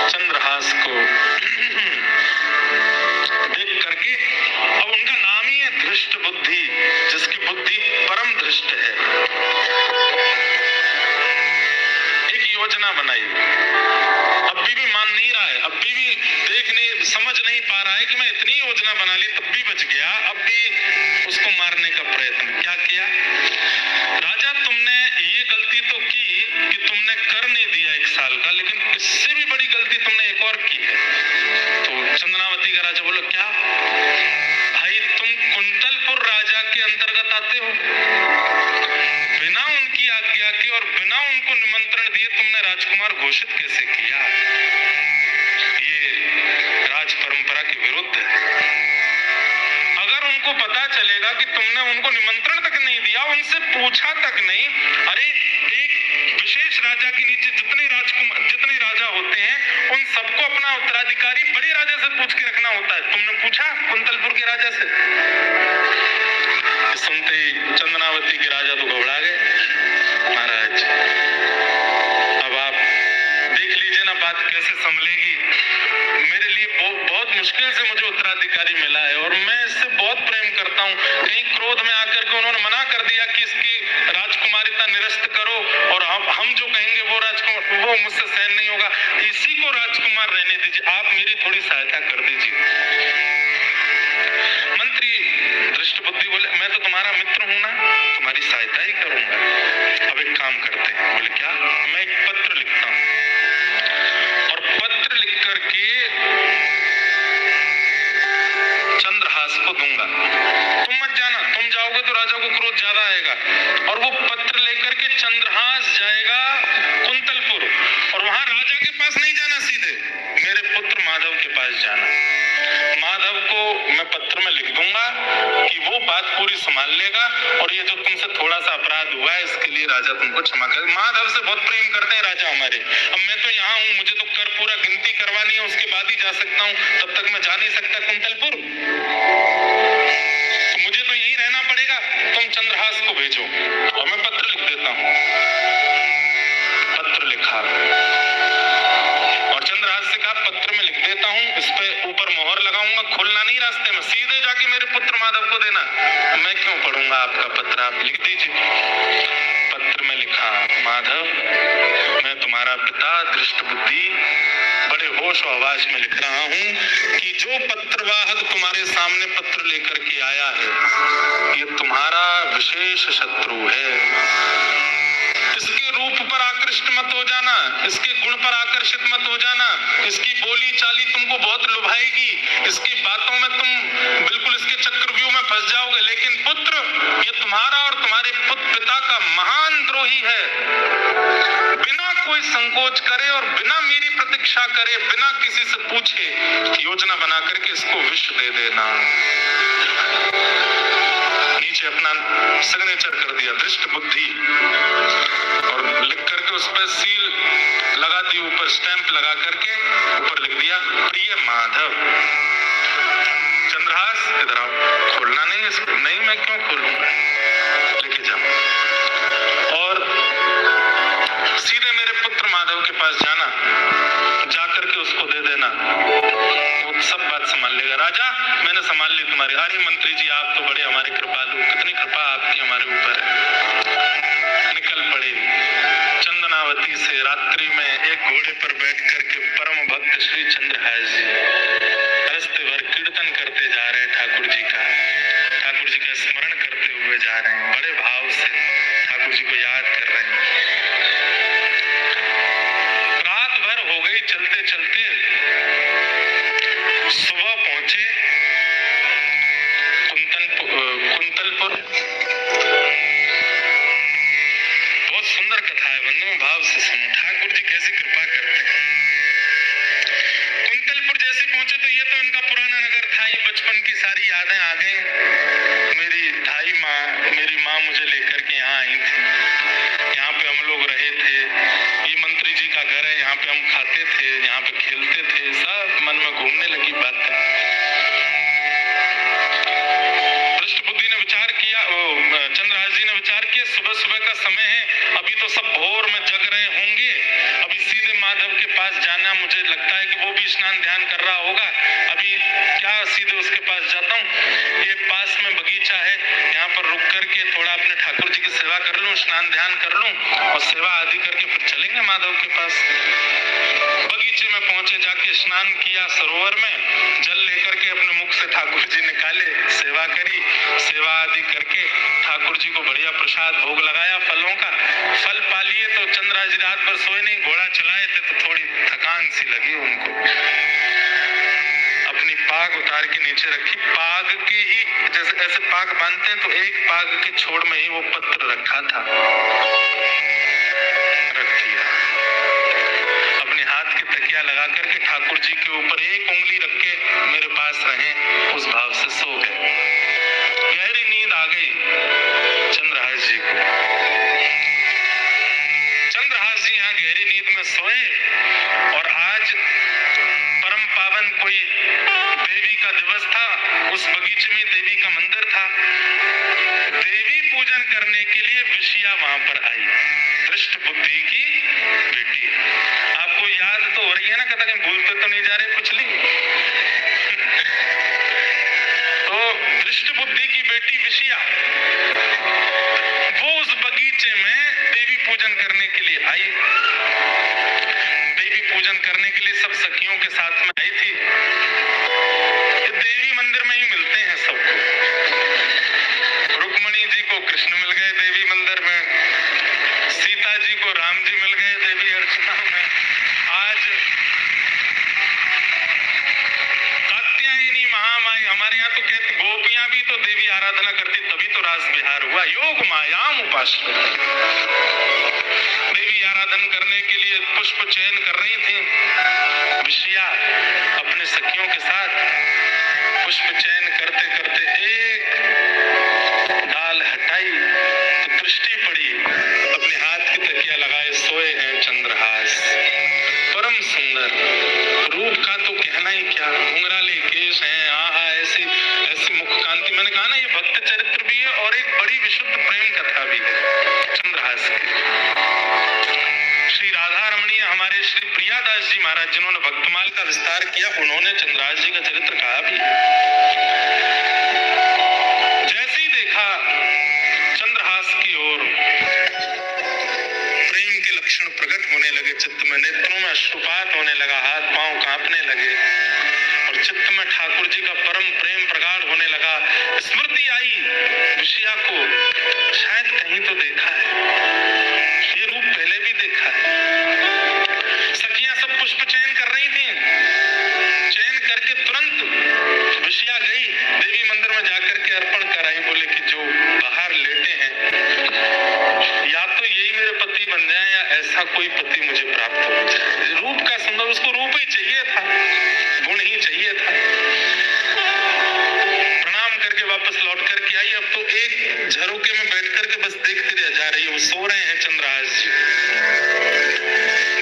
चंद्रहास को देख करके, अब उनका नाम ही है धृष्ट बुद्धि, जिसकी बुद्धि परम धृष्ट है। एक योजना बनाई, अभी भी मान नहीं रहा है, अभी भी देख नहीं, समझ नहीं पा रहा है कि मैं इतनी योजना बना ली तब भी बच गया। अब भी उसको मारने का प्रयत्न क्या किया? राजा तुमने ये गलती तो की कि तुमने कर नहीं दिया 1 साल का, लेकिन इससे भी बड़ी गलती तुमने एक और की है। तो चंदनावती का राजा बोला क्या? भाई तुम कुंतलपुर राजा के अंतर्गत आते हो, बिना उनकी आज्ञा के और बिना उनको निमंत्रण दिए तुमने राजकुमार घोषित कैसे किया? ये राज परंपरा के विरुद्ध है। अगर उनको पता चलेगा कि तुमने उनको निमंत्रण तक नहीं दिया, उनसे पूछा तक नहीं, अरे एक विशेष राजा के नीचे जितने राजा होते हैं उन सबको अपना उत्तराधिकारी बड़े राजा से पूछ के रखना होता है, तुमने पूछा कुंतलपुर के राजा से? सुनते ही चंदनावती के राजा तो घबरा गए। महाराज अब आप देख लीजिए ना बात कैसे संभलेगी। मेरे लिए बहुत मुश्किल से मुझे उत्तराधिकारी मिला है और मैं इससे बहुत प्रेम करता हूँ। कहीं क्रोध में आकर के उन्होंने मना कर दिया कि इसकी राजकुमारिता निरस्त करो और हम जो कहेंगे वो राजकुमार, वो मुझसे सहन नहीं होगा, इसी को राजकुमार रहने दीजिए, आप मेरी थोड़ी सहायता कर दीजिए। मंत्री दृष्ट बुद्धि बोले, मैं तो तुम्हारा मित्र हूं ना, तुम्हारी सहायता ही करूंगा। अब एक काम करते हैं। बोले क्या? मैं एक पत्र लिखता हूं और पत्र लिख करके चंद्रहास को दूंगा, तुम मत जाना, तुम जाओगे तो राजा को क्रोध ज्यादा आएगा। और वो पत्र लेकर के चंद्रहास जाएगा कुंतलपुर, और वहां राजा के पास नहीं जाना, सीधे मेरे पुत्र माधव के पास जाना। माधव को मैं पत्र में लिख दूंगा कि वो बात पूरी संभाल लेगा, और ये जो तुमसे थोड़ा सा अपराध हुआ है इसके लिए राजा तुमको क्षमा कर। माधव से बहुत प्रेम करते हैं राजा हमारे। अब मैं तो यहाँ हूँ, मुझे तो कर पूरा गिनती करवानी है, उसके बाद ही जा सकता हूँ, तब तक मैं जा नहीं सकता कुंतलपुर, तो मुझे तो यहीं रहना पड़ेगा। तुम चंद्रहास को भेजो और मैं पत्र लिख देता हूँ। पत्र लिखा और चंद्रहास से कहा पत्र में लिख देता हूँ, इस पे ऊपर मोहर लगाऊंगा, खोलना नहीं रास्ते में, सीधे जाके मेरे पुत्र माधव को देना। मैं क्यों पढ़ूंगा आपका पत्र, आप लिख दीजिए। पत्र में लिखा, माधव मैं तुम्हारा पिता दृष्ट बुद्धि बड़े होश और आवाज में लिख रहा हूँ कि जो पत्रवाहक तुम्हारे सामने पत्र लेकर के आया है ये तुम्हारा विशेष शत्रु है। इसके रूप पर आकृष्ट मत हो जाना, इसके गुण पर आकर्षित मत हो जाना, इसकी बोली चाली तुमको बहुत लुभाएगी, इसकी बातों में तुम बिल्कुल इसके चक्रव्यूह में फंस जाओगे। लेकिन पुत्र, ये तुम्हारा और तुम्हारे पिता का महान द्रोही है। बिना कोई संकोच करे और बिना मेरी प्रतीक्षा करे, बिना किसी से पूछे योजना बना करके इसको विष दे देना। नीचे अपना सिग्नेचर कर दिया दृष्ट बुद्धि और लिख करके उस पर सील लगा दी, ऊपर स्टैंप लगा करके ऊपर लिख दिया प्रिय माधव। चंद्रहास इधर आओ, खोलना नहीं इसको। नहीं, मैं क्यों खोलूंगा, लेके जाओ और सीधे मेरे पुत्र माधव के पास जाना, जाकर के उसको दे देना, वो सब बात संभाल लेगा। राजा मैंने संभाल ली तुम्हारी। अरे मंत्री जी आप तो बड़े हमारे कृपालु, कितनी कृपा आपकी हमारे ऊपर है। निकल पड़े चंदनावती से रात्रि में एक घोड़े पर बैठ करके परम भक्त श्री चंद्रहास जी रास्ते भर कीर्तन करते जा रहे हैं, ठाकुर जी का स्मरण करते हुए जा रहे हैं, बड़े भाव से ठाकुर जी को याद कर रहे हैं। रात भर हो गई चलते चलते, सुबह पहुंचे कुंतलपुर। बहुत सुंदर कथा है बंधुओं, भाव से सुनो, ठाकुर जी कैसे कृपा करते हैं। कुंतलपुर जैसे पहुंचे तो ये तो इनका पुराना नगर था, ये बचपन की सारी यादें आ गई। मेरी माँ मुझे लेकर के यहाँ आई थी, यहाँ पे हम लोग रहे थे, ये मंत्री जी का घर है, यहाँ पे हम खाते थे, यहाँ पे खेलते थे, सब मन में घूमने लगी बातें। दृष्ट बुद्धि ने विचार किया, चंद्रहास जी ने विचार किया, सुबह सुबह का समय है, अभी तो सब भोर में जग रहे होंगे, अभी सीधे माधव के पास जाना, मुझे लगता है कि वो भी स्नान ध्यान कर रहा होगा, अभी क्या सीधे उसके पास जाता हूँ। ये पास में बगीचा है, यहाँ पर रुक करके थोड़ा अपने ठाकुर जी की सेवा कर लूं, स्नान ध्यान कर लूं और सेवा आदि करके फिर चलेंगे माधव के पास। बगीचे में पहुंचे, जाके स्नान किया, सरोवर में जल लेकर के अपने मुख से ठाकुर जी निकाले, सेवा करी, सेवा आदि करके ठाकुर जी को बढ़िया प्रसाद भोग लगाया फलों का। फल पा लिए तो चंद्रहास जी रात भर सोए नहीं, घोड़ा चलाए थे तो थोड़ी थकान सी लगी उनको। अपनी पाग उतार के नीचे रखी, पाग के ही जैसे ऐसे पाग बांधते हैं तो एक पाग के छोड़ में ही वो पत्र रखा था, रख दिया। अपने हाथ के तकिया लगा करके ठाकुर जी के ऊपर एक उंगली रख के मेरे पास रहे, उस भाव से सो गए। गहरी नींद आ गई चंद्रहास जी को। चंद्रहास जी यहाँ गहरी नींद में सोए और आज परम पावन कोई देवी का दिवस था, उस बगीचे में देवी का मंदिर था। देवी पूजन करने के लिए विषया वहां पर आई, दृष्ट बुद्धि की बेटी। आपको याद तो हो रही है ना, कथा कहीं भूलते तो नहीं जा रहे कुछ नहीं। तो दृष्ट बुद्धि की बेटी बेटी विषया, वो उस बगीचे में देवी पूजन करने के लिए आई। देवी पूजन करने के लिए सब सखियों के साथ में आई थी। देवी मंदिर में ही मिलते हैं सबको। रुक्मणी जी को कृष्ण मिल गए देवी मंदिर में, सीता जी को राम जी मिल गए देवी अर्चना में। आज कात्यायनी महामाई, हमारे यहाँ तो कहते गोपियां भी तो देवी आराधना करती, तभी तो रास बिहार हुआ। योग मायाम उपासना, देवी आराधन करने के लिए पुष्प चयन कर रही थी विषया अपने सखियों के साथ। पुष्प चयन करते करते एक डाल हटाई तो दृष्टि पड़ी, अपने हाथ की तकिया लगाए सोए हैं चंद्रहास, परम सुंदर रूप का तो कहना ही क्या, घुंघराले केश हैं, आहा ऐसी ऐसी मुख कांति। मैंने कहा ना, ये भक्त चरित्र भी है और एक बड़ी विशुद्ध प्रेम कथा भी है चंद्रहास की। श्री राधा रमणीय हमारे श्री प्रियादास जी महाराज, जिन्होंने भक्तमाल का विस्तार किया, उन्होंने चंद्रहास जी का चरित्र कहा भी है। जैसे ही देखा चंद्रहास की ओर, प्रेम के लक्षण प्रकट होने लगे चित्त में, नेत्रों में अश्रुपात होने लगा, हाथ पांव कांपने लगे और चित्त में ठाकुर जी का परम प्रेम प्रगाढ़ होने लगा। स्मृति आई विषया को, शायद कहीं तो देखा है, ये रूप पहले भी देखा है। सखियां सब पुष्प चयन कर रही थी, चयन करके तुरंत विषया गई देवी मंदिर में जाकर के अर्पण कराई। बोले कि जो बाहर लेटे हैं, या तो यही मेरे पति बन जाए या ऐसा कोई पति मुझे प्राप्त हो जाए। रूप का सुंदर, उसको रूप ही चाहिए था, गुण ही चाहिए था। प्रणाम करके वापस लौट करके आई। अब तो एक झरोके में बैठ करके बस देखते रह जा रही है, वो सो रहे हैं चंद्रहास जी।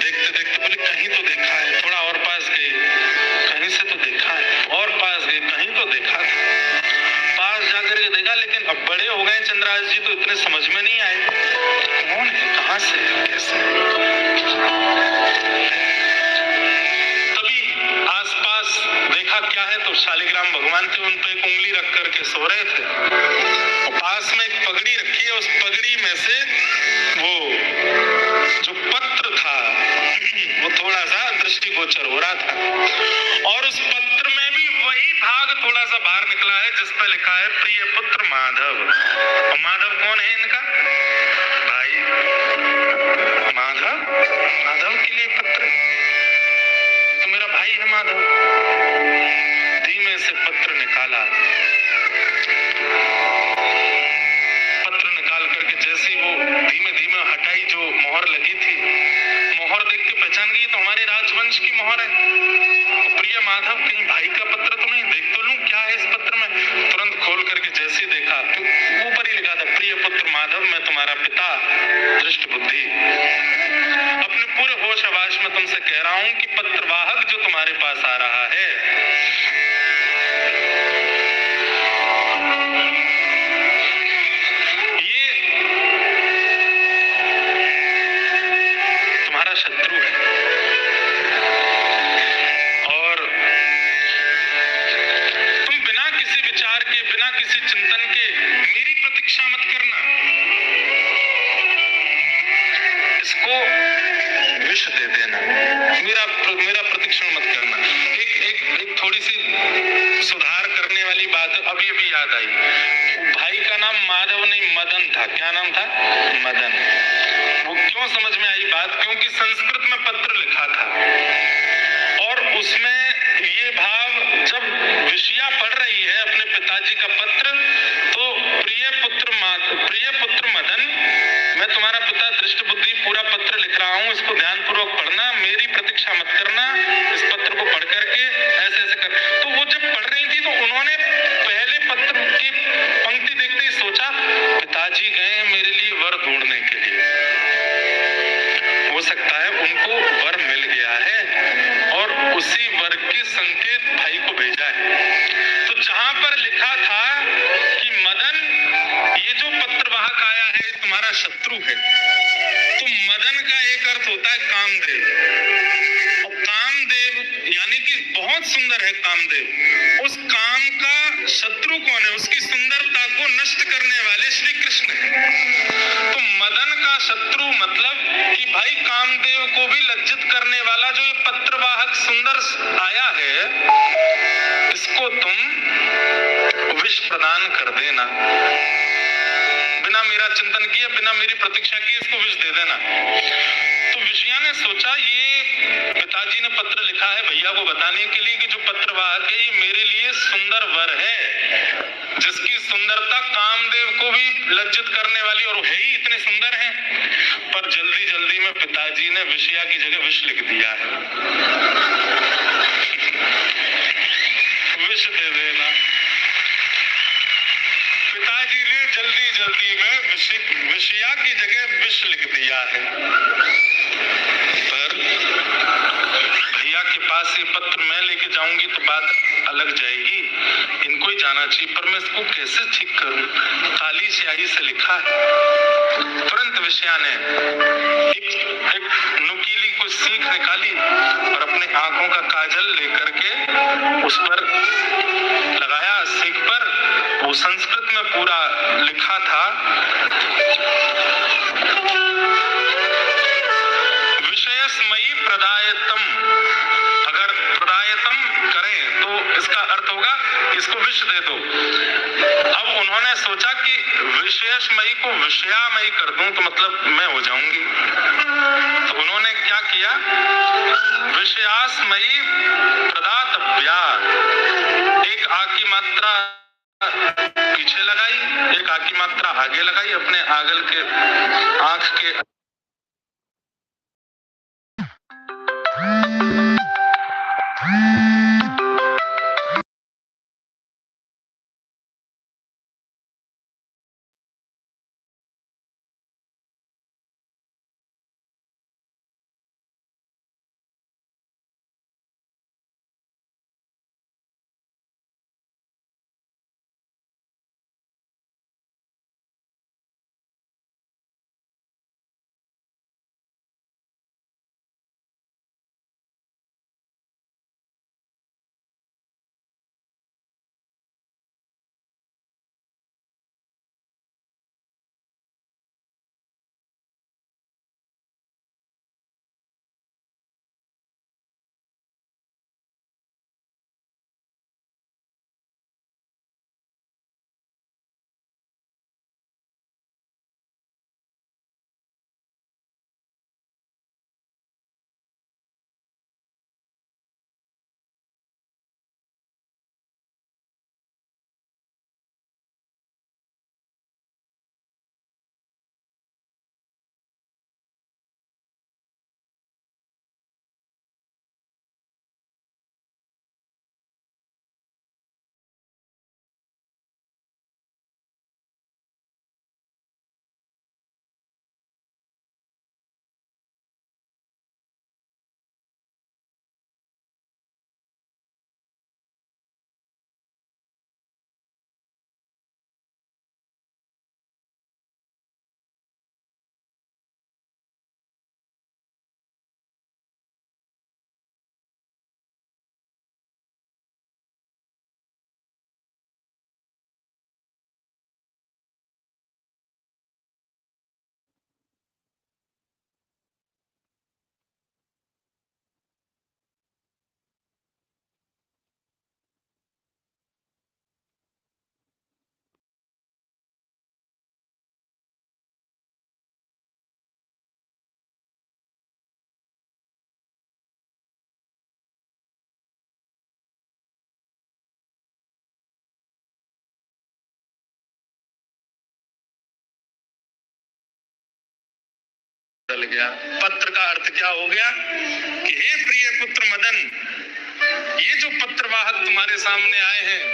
देखते देखते बोले कहीं तो देखा है, थोड़ा और पास गई, कहीं से तो देखा है, और पास गई, कहीं तो देखा था। पास जाकर के देखा, लेकिन अब बड़े हो गए चंद्रहास जी तो इतने समझ में नहीं आए कौन है, कहां से है, कैसे। तभी आसपास देखा क्या है, तो शालिग्राम भगवान थे, उन पे एक उंगली रख करके सो रहे थे। और पास में एक पगड़ी रखी है, उस पगड़ी में से वो जो पत्र था वो थोड़ा सा दृष्टिगोचर हो रहा था, और उस पत्र में भी वही भाग थोड़ा सा बाहर निकला है जिस पे लिखा है प्रिय पुत्र माधव। और माधव कौन है इनका भाई? माधव, माधव के लिए पत्र, तो मेरा भाई है माधव। धीमे से पत्र निकाला, पत्र निकाल करके जैसे वो धीमे धीमे हटाई, जो मोहर लगी थी, मोहर देख के पहचान गई तो हमारे राजवंश की मोहर है। प्रिय माधव, कहीं भाई का पत्र तो नहीं, देख तो लूं क्या है इस पत्र में। तुरंत खोल करके जैसे ही देखा तो ऊपर ही लिखा था प्रिय पुत्र माधव, मैं तुम्हारा पिता दृष्ट बुद्धि, अपने पूरे होश आवाज में तुमसे कह रहा हूं कि पत्रवाहक जो तुम्हारे पास आ रहा है, ये तुम्हारा शत्रु है, और तुम बिना किसी विचार के, बिना किसी चिंतन के मेरी प्रतीक्षा मत करना, इसको विष दे देना, मेरा प्रतीक्षण मत करना। एक थोड़ी सी सुधार करने वाली बात अभी अभी याद आई। भाई का नाम माधव नहीं मदन था। क्या नाम था? मदन। वो क्यों समझ में आई बात? क्योंकि संस्कृत में पत्र लिखा था और उसमें ये भाव, जब विषया पढ़ रही है अपने पिताजी का पत्र, तो प्रिय पुत्र मदन, मैं तुम्हारा पिता दृष्ट बुद्धि पूरा पत्र लिख रहा हूँ, इसको ध्यानपूर्वक पढ़ना, मेरी प्रतीक्षा मत करना, इस पत्र को पढ़ करके ऐसे ऐसे कर। तो वो जब पढ़ रही थी तो उन्होंने पहले पत्र की पंक्ति देखते ही सोचा पिताजी गए मेरे लिए वर ढूंढने के लिए, हो सकता है उनको वर मिल गया है और उसी वर के संकेत भाई को भेजा है। तो जहां पर लिखा था कि मदन, ये जो पत्रवाहक आया है तुम्हारा शत्रु है, तो मदन का एक अर्थ होता है कामदेव, और कामदेव यानी कि बहुत सुंदर है कामदेव। उस काम का शत्रु कौन है? उसकी सुंदरता को नष्ट करने वाले श्री कृष्ण हैं। तो मदन का शत्रु मतलब कि भाई कामदेव को भी लज्जित करने वाला जो ये पत्रवाहक सुंदर आया है, इसको तुम विष प्रदान कर देना। बिना मेरा चिंतन किए, बिना मेरी प्रतीक्षा किए इसको विष दे देना। तो विषया ने सोचा, ये पिताजी ने पत्र लिखा है भैया को बताने के लिए कि जो पत्रवाहक है ये मेरे लिए सुंदर वर है, जिसकी सुंदरता कामदेव को भी लज्जित करने वाली, और है ही इतने सुंदर हैं। पर जल्दी जल्दी में पिताजी ने विषया की जगह विष लिख दिया है। विष दे देना। पिताजी ने जल्दी जल्दी में विषया की जगह विष लिख दिया है। पर भैया के पास ये पत्र मैं लेके जाऊंगी तो बात अलग जाएगी, इनको ही जाना चाहिए। पर मैं इसको कैसे ठीक करूं? काली स्याही से लिखा है। तुरंत विषया ने एक नुकीली कोई सीख निकाली और अपने आंखों का काजल लेकर के उस पर लगाया, सीख पर। वो संस्कृत में पूरा लिखा था, विषयस्मयी प्रदायतम। अगर प्रदायतम करें तो इसका अर्थ होगा इसको विष दे दो। अब उन्होंने सोचा कि विषयस्मयी को विषयामयी कर दूं तो मतलब मैं हो जाऊंगी। तो उन्होंने क्या किया, विषयास्मयी प्रदातव्या, एक आ की मात्रा पीछे लगाई, एक आ की मात्रा आगे लगाई, अपने आगल के आंख के बदल गया। पत्र का अर्थ क्या हो गया कि हे प्रिय पुत्र मदन, ये जो पत्रवाहक तुम्हारे सामने आए हैं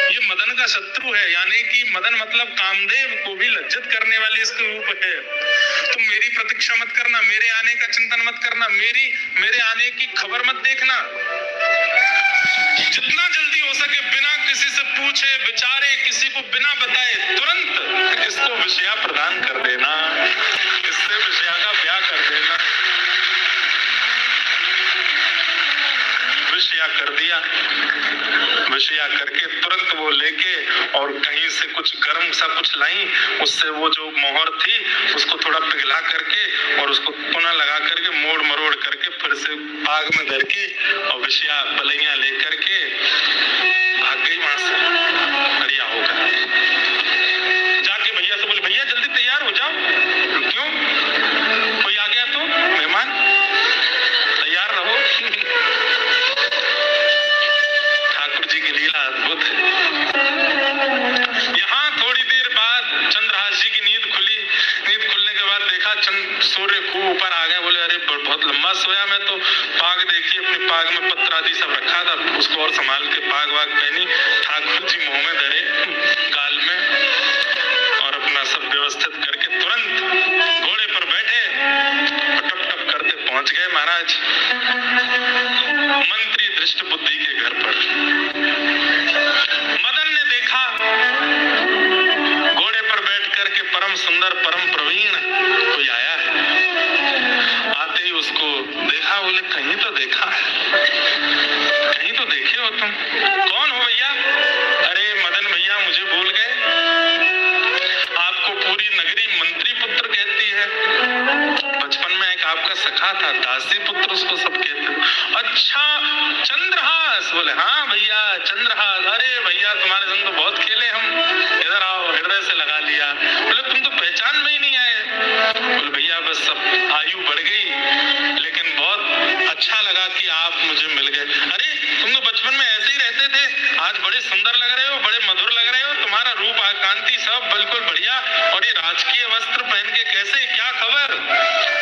ये मदन का शत्रु है, यानी कि मदन मतलब कामदेव को भी लज्जित करने वाले इसके रूप है। तुम मेरी प्रतीक्षा मत करना, मेरे आने का चिंतन मत करना, मेरे आने की खबर मत देखना। जितना जल्दी हो सके बिना किसी से पूछे विचारे, किसी को बिना बताए तुरंत इसको विषया प्रदान कर देना, इससे विषया का ब्याह कर देना। विषया करके तुरंत वो लेके और कहीं से कुछ गर्म सा कुछ लाई, उससे वो जो मोहर थी उसको थोड़ा पिघला करके और उसको पुनः लगा करके मोड़ मरोड़ करके फिर से आग में धर के और विषया पलैया लेकर के भाग गई वहां से। बढ़िया होगा। जाके भैया से बोले, भैया जल्दी तैयार हो जाओ। क्यों? कोई आ गया तो मेहमान, तैयार रहो। ठाकुर जी की लीला अद्भुत है। यहाँ थोड़ी देर बाद चंद्रहास जी की नींद खुली। नींद खुलने के बाद देखा सूर्य खूब ऊपर आ गए। बोले, अरे बहुत लंबा सोया मैं तो। पाग देखी, अपनी पाग में पत्र आदि सब रखा था, उसको और संभाल के पाग वाग पहनी। ठाकुर जी मुंह में धरे गाल में और अपना सब व्यवस्थित करके तुरंत घोड़े पर बैठे और टप टप करते पहुंच गए महाराज मंत्री दृष्ट बुद्धि के घर पर। मदन ने देखा घोड़े पर बैठ करके परम सुंदर परम प्रवीण कोई आया है। आते ही उसको देखा। बोले, कहीं तो देखा है, कहीं तो देखे हो तुम। कौन हो भैया? अरे मदन भैया मुझे भूल गए, आपको पूरी नगरी मंत्री पुत्र कहती है। बचपन में एक आपका सखा था, दासी पुत्र उसको सब कहते थे। अच्छा चंद्रहास? बोले, हाँ भैया चंद्रहास। अरे भैया तुम्हारे संग तो बहुत खेले हम, इधर आओ, हृदय से लगा लिया। बोले, तुम तो पहचान में ही नहीं आए। बोले, भैया बस सब आयु बढ़ गई, लेकिन बहुत अच्छा लगा कि आप मुझे मिल गए। अरे तुम तो बचपन में ऐसे ही रहते थे, आज बड़े सुंदर लग रहे हो, बड़े मधुर लग रहे हो, तुम्हारा रूप कांति सब बिल्कुल बढ़िया। और ये राजकीय वस्त्र पहन के कैसे, क्या खबर?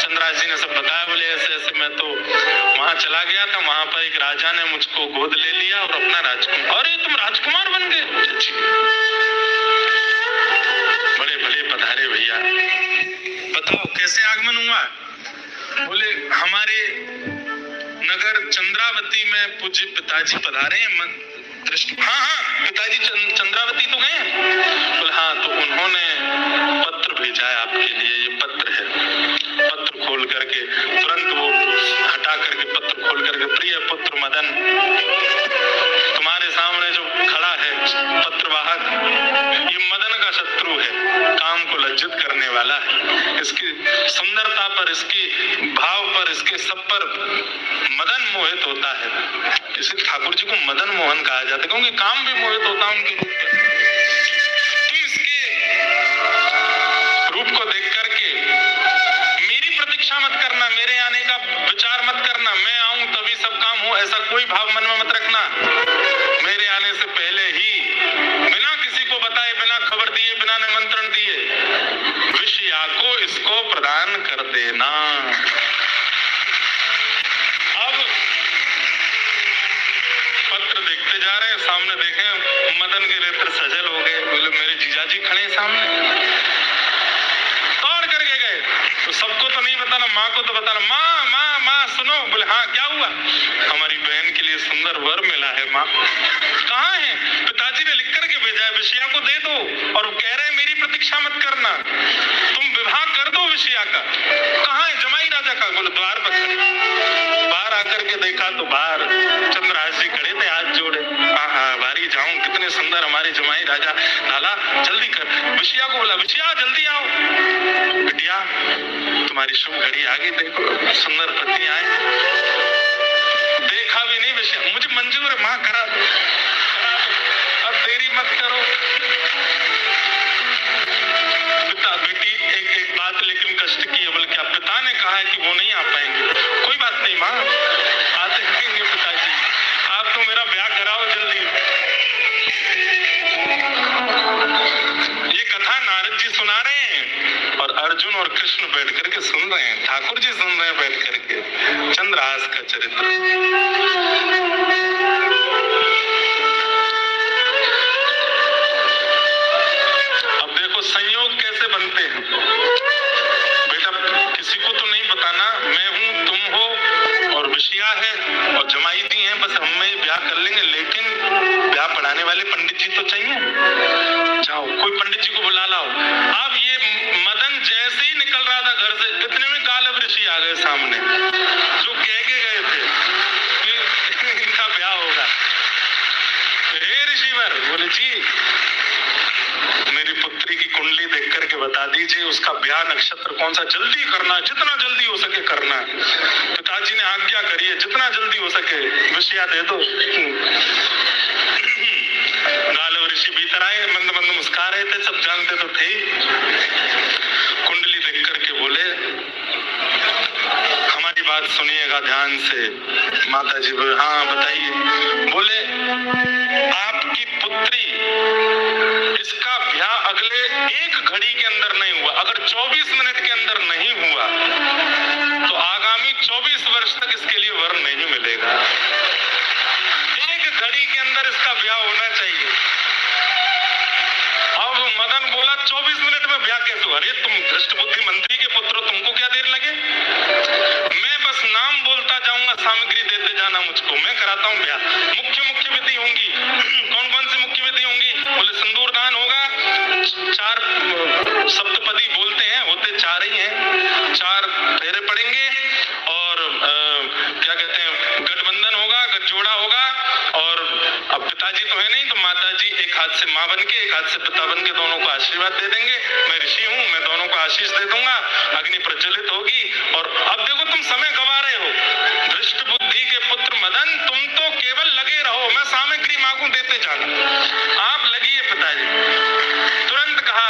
चंद्रहास जी ने सब बताया। बोले, ऐसे ऐसे मैं तो वहां चला गया था, वहां पर एक राजा ने मुझको गोद ले लिया और अपना राजकुमार। अरे तुम राजकुमार बन गए? बड़े भले पधारे भैया, बताओ कैसे आगमन हुआ? बोले, हमारे नगर चंद्रावती में पूज्य पिताजी पधारे हैं। हाँ हाँ पिताजी चंद्रावती तो गए? बोले, हाँ तो उन्होंने पत्र भेजा है आपके लिए, ये पत्र है। पत्र खोल करके तुरंत वो हटा करके पत्र खोल करके, प्रिय पुत्र मदन, तुम्हारे सामने जो खड़ा है पत्रवाहक, ये मदन का शत्रु है, काम को लज्जित करने वाला है। इसकी सुंदरता पर, इसकी भाव पर, इसके सब पर मदन मोहित होता है। इसलिए ठाकुर जी को मदन मोहन कहा जाता है, क्योंकि काम भी मोहित होता है उनके रूप पर। तुम इसके रूप को देख करके मेरी प्रतीक्षा मत करना, मेरे आने का विचार मत करना, मैं आऊं तभी सब काम हो, ऐसा कोई भाव मन में मत रखना। मेरे आने से पहले ही बिना किसी को बताए, बिना खबर दिए, बिना निमंत्रण दिए विषया को इसको प्रदान कर देना। अब पत्र देखते जा रहे हैं, सामने देखे मदन के नेत्र सजल हो गए। बोले, मेरे जीजाजी खड़े सामने। दौड़ करके गए, तो सबको तो नहीं बताना, माँ को तो बताना। माँ माँ माँ सुनो। बोले, हाँ क्या हुआ? हमारी बहन के लिए सुंदर वर मिला है माँ। कहाँ है? पिताजी ने लिख करके भेजा है, विषया को दे दो। और कह रहे हैं मेरी प्रतीक्षा मत करना, तुम विवाह कर दो विषया का। कहाँ है? जमाई राजा का। बोले, द्वार पर खड़े। बाहर आकर के देखा तो बाहर चंद्रहास जी खड़े थे, हाथ जोड़े। हाँ बारी जाऊं, कितने सुंदर हमारे जमाई राजा। लाला जल्दी कर। विषया को बोला, विषया जल्दी आओ। बिटिया तुम्हारी शुभ घड़ी आ गई, देखो सुंदर पति आए। देखा भी नहीं विषया, मुझे मंजूर है माँ, करा दो, अब देरी मत करो। पिता बेटी एक बात लेकिन कष्ट की है। बोले, क्या? पिता ने कहा है कि वो नहीं आ पाएंगे। कोई बात नहीं माँ, आते रहेंगे पिताजी, आप तो मेरा ब्याह कराओ जल्दी। ये कथा नारद जी सुना रहे हैं और अर्जुन और कृष्ण बैठ करके सुन रहे हैं, ठाकुर जी सुन रहे हैं बैठ करके चंद्रहास का चरित्र। अब देखो संयोग कैसे बनते हैं। बेटा किसी को तो नहीं बताना, मैं हूं, तुम हो और विषया है और जमाई दी है, बस हम में ब्याह कर लेंगे, लेकिन ब्याह पढ़ाने वाले पंडित जी तो चाहिए। जाओ कोई पंडित जी को बुला लाओ। अब ये मदन जैसे ही निकल रहा था घर से, इतने में गालब ऋषि आ गए सामने, जो कह के गए थे कि इनका ब्याह होगा। लीजिए उसका ब्याह नक्षत्र कौन सा, जल्दी करना, जितना जल्दी हो सके करना। पिताजी ने आज्ञा करी है, जितना जल्दी हो सके विषया दे दो। गालव ऋषि भीतर आए, मंद मंद मुस्कुरा रहे थे, सब जानते तो थे। कुंडली देख करके बोले, हमारी बात सुनिएगा ध्यान से। माता जी बोले, हाँ बताइए। बोले, आपकी पुत्री, इसका ब्याह अगले 1 घड़ी के अंदर नहीं हुआ, अगर 24 मिनट के अंदर नहीं हुआ तो आगामी 24 वर्ष तक इसके लिए वर नहीं मिलेगा। 1 घड़ी के अंदर इसका ब्याह होना चाहिए। अब मदन बोला, 24 मिनट में ब्याह कैसे हुआ? अरे तुम दृष्ट बुद्धि मंत्री के पुत्र, तुमको क्या देर लगे? मैं बस नाम बोलता जाऊंगा, सामग्री देते जाना मुझको, मैं कराता हूँ ब्याह। मुख्य मुख्य विधि होंगी। कौन कौन सी मुख्य विधि होंगी? बोले, सिंदूर दान होगा, 4 सप्तपदी बोलते हैं, होते 4 ही हैं, 4 फेरे पड़ेंगे, और क्या कहते हैं, गठबंधन होगा, गठजोड़ा होगा, और अब पिताजी तो है नहीं तो माताजी एक हाथ से माँ बन के, एक हाथ से पिता बन के दोनों को आशीर्वाद दे देंगे। मैं ऋषि हूँ, मैं दोनों को आशीष दे दूंगा, अग्नि प्रज्वलित होगी। और अब देखो तुम समय गवा रहे हो, दृष्ट बुद्धि के पुत्र मदन, तुम तो केवल लगे रहो, मैं सामग्री मांगू देते जाना, आप लगिए। पिताजी तुरंत कहा,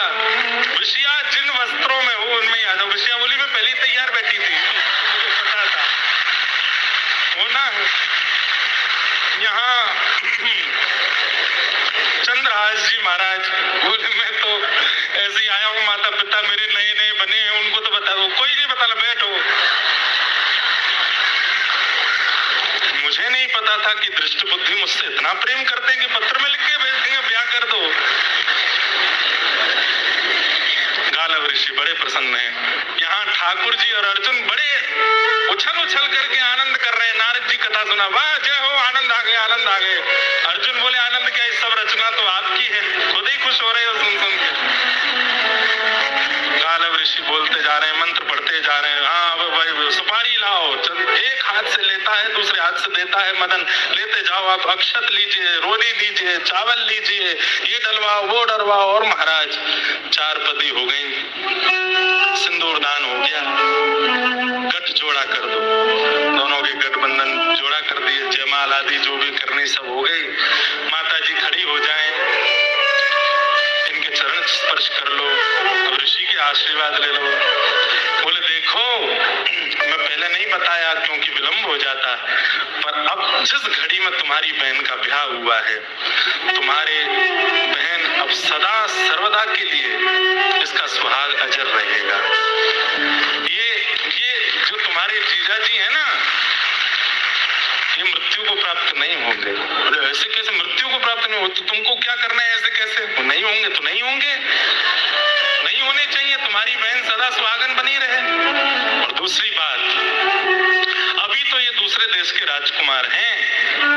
विषया जिन वस्त्रों में हो उनमें ही आ जाओ। विषया बोली, मैं पहले तैयार बैठी थी, पता था वो ना। यहाँ चंद्रहास जी महाराज बोले, मैं तो ऐसे ही आया हूँ, माता पिता मेरे नए नए बने हैं, उनको तो बता दो। कोई नहीं बता, बैठो। मुझे नहीं पता था कि दृष्ट बुद्धि मुझसे इतना प्रेम करते हैं कि पत्र में लिख के भेज देंगे, ब्याह कर दो। गालव ऋषि बड़े प्रसन्न हैं। यहाँ ठाकुर जी और अर्जुन बड़े उछल उछल करके आनंद कर रहे हैं। नारद जी कथा सुना, वाह जय हो, आनंद आ गए, आनंद आ गए। अर्जुन बोले, आनंद क्या, इस सब रचना तो आपकी है, खुद ही खुश हो रहे हो सुन सुन के। गालव ऋषि बोलते जा रहे हैं, मंत्र पढ़ते जा रहे हैं। हाँ भाई, सुपारी लाओ। एक हाथ से लेता है, दूसरे हाथ से देता है मदन, लेते जाओ आप, अक्षत लीजिए, रोली लीजिए, चावल लीजिए, ये डलवाओ, वो डलवाओ। और महाराज 4 पदी हो गई, सिंदूर दान हो गया, गठ जोड़ा कर दो, दोनों के गठबंधन जोड़ा कर दिए, जयमाल आदि जो भी करनी सब हो गई। माता जी खड़ी हो जाएं, इनके चरण स्पर्श कर लो, अब ऋषि के आशीर्वाद ले लो। बोले, देखो मैं पहले नहीं बताया क्योंकि विलंब हो जाता, पर अब जिस घड़ी में तुम्हारी बहन का ब्याह हुआ है, तुम्हारे बहन अब सदा सर्वदा के लिए इसका सुहाग अजर रहेगा। ये जो तुम्हारे जीजा जी है ना, ये मृत्यु को प्राप्त नहीं होंगे। ऐसे कैसे मृत्यु को प्राप्त नहीं हो? तो तुमको क्या करना है, ऐसे कैसे? वो नहीं होंगे तो नहीं होंगे, नहीं होने चाहिए। तुम्हारी बहन सदा सुहागन बनी रहे। और दूसरी बात, अभी तो ये दूसरे देश के राजकुमार हैं,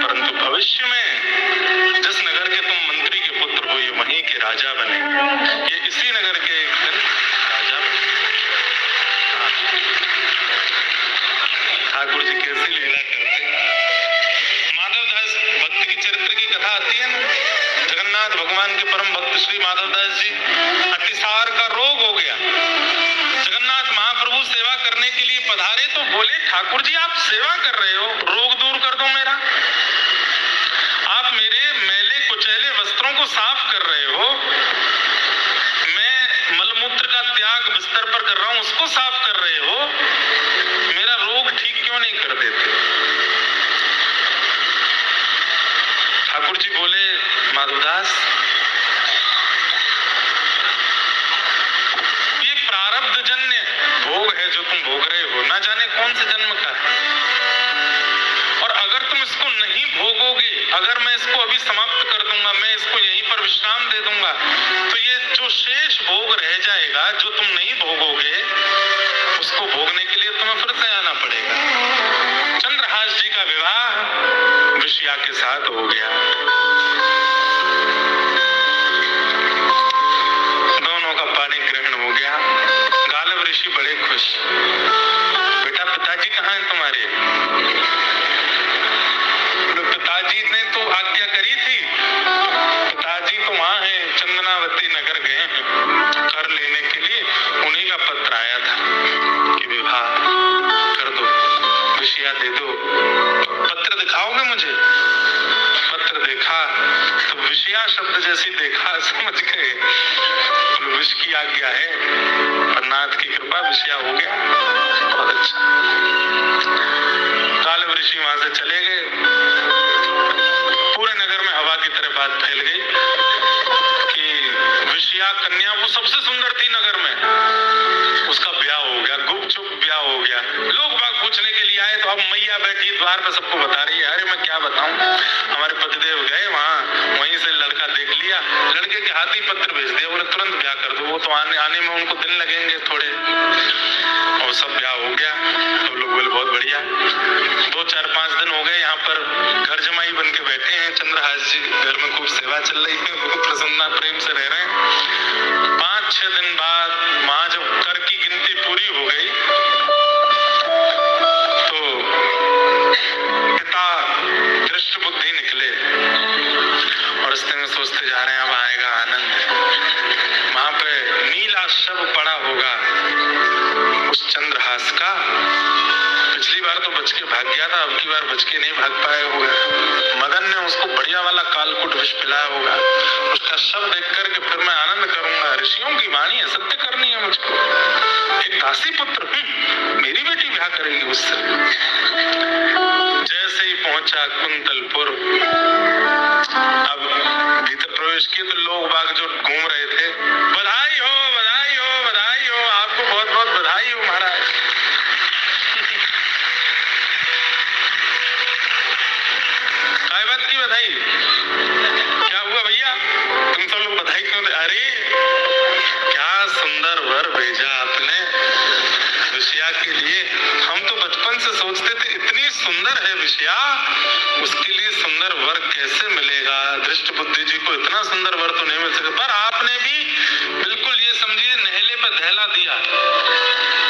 परंतु भविष्य में जिस नगर के तुम मंत्री के पुत्र हो, ये वहीं के राजा बनेंगे। ये इसी नगर के एक दिन राजा बनेंगे। ठाकुर जी कैसी लीला करते। माधवदास भक्त की चरित्र की कथा आती है ना, जगन्नाथ भगवान के परम भक्त श्री माधवदास जी, अतिसार का रोग हो गया। जगन्नाथ महाप्रभु सेवा करने के लिए पधारे तो बोले, ठाकुर जी आप सेवा कर रहे हो, रोग दूर कर दो मेरा। आप मेरे मैले कुचैले वस्त्रों को साफ कर रहे हो, मैं मलमूत्र का त्याग बिस्तर पर कर रहा हूं, उसको साफ कर रहे हो, मेरा रोग ठीक क्यों नहीं कर देते? ठाकुर जी बोले, माधवदास ये प्रारब्ध जन्य भोग है जो तुम भोग रहे हो, ना जाने कौन से जन्म का है। और अगर तुम इसको नहीं भोगोगे, अगर मैं इसको अभी समाप्त कर दूंगा, मैं इसको यहीं पर विश्राम दे दूंगा, तो ये जो शेष भोग रह जाएगा, जो तुम नहीं भोगोगे, उसको भोगने के लिए तुम्हें फिर से आना पड़ेगा। चंद्रहास जी का विवाह विषया के साथ हो गया। दोनों का पानी ग्रहण हो गया। गालव ऋषि बड़े खुश, बेटा पिताजी कहाँ हैं तुम्हारे? पिताजी ने तो आज्ञा करी थी, पिताजी तो वहां हैं, चंदनावती नगर गए हैं कर लेने के लिए, जैसे देखा समझ गए विष की आज्ञा है, और नाथ की कृपा विषया हो गया। बहुत अच्छा। काल ऋषि वहां से चले गए। पूरे नगर में हवा की तरह बात फैल गई कि विषया कन्या, वो सबसे सुंदर थी नगर में, उसका ब्याह हो गया, गुपचुप ब्याह हो गया। लोग बाग पूछने के लिए आए तो अब मैया बैठी द्वार पे सबको बता रही है, अरे मैं क्या बताऊं, हमारे पतिदेव गए वहां, वहीं से लड़का देख लिया, लड़के के हाथ ही पत्र भेज दिया, बोले तुरंत ब्याह कर दो, वो तो आने में उनको दिन लगेंगे थोड़े, और सब ब्याह हो गया। सब लोग बोले बहुत बढ़िया। 2-4-5 दिन हो गए, यहाँ पर घर जमाई बन के बैठे हैं चंद्रहास जी, घर में खूब सेवा चल रही है, बहुत प्रसन्नता प्रेम से रह रहे हैं। 5-6 दिन बाद वहां जब कर की गिनती पूरी हो गई तो पिता दृष्ट बुद्धि निकले और इस दिन सोचते जा रहे हैं अब आएगा आनंद। वहां पे नीला शव पड़ा होगा उस चंद्रहास का। पिछली बार तो बच के भाग गया था, अब की बार बच के नहीं भाग पाया होगा। मदन ने उसको बढ़िया वाला कालकूट विष पिलाया होगा। उसका शव देख करके फिर मैं आनंद करूंगा। ऋषियों की वाणी है, सत्य करनी है मुझको। एक दासी पुत्र, मेरी बेटी ब्याह करेगी उससे। जैसे ही पहुंचा कुंतलपुर, अब भीतर प्रवेश किए तो लोग बाग जो घूम रहे थे, बधाई हो बधाई हो बधाई हो, आपको बहुत बहुत बधाई हो महाराज। काय बात की बधाई? क्या हुआ भैया, तुम सब लोग बधाई क्यों दे? अरे क्या सुंदर वर भेजा आपने विषया के लिए। हम तो बचपन से सोचते थे इतनी सुंदर है विषया, उसके लिए सुंदर वर कैसे मिलेगा। दृष्ट बुद्धि जी को इतना सुंदर वर तो नहीं मिल सकता, पर आपने भी बिल्कुल ये समझिए नहले पर दहला दिया।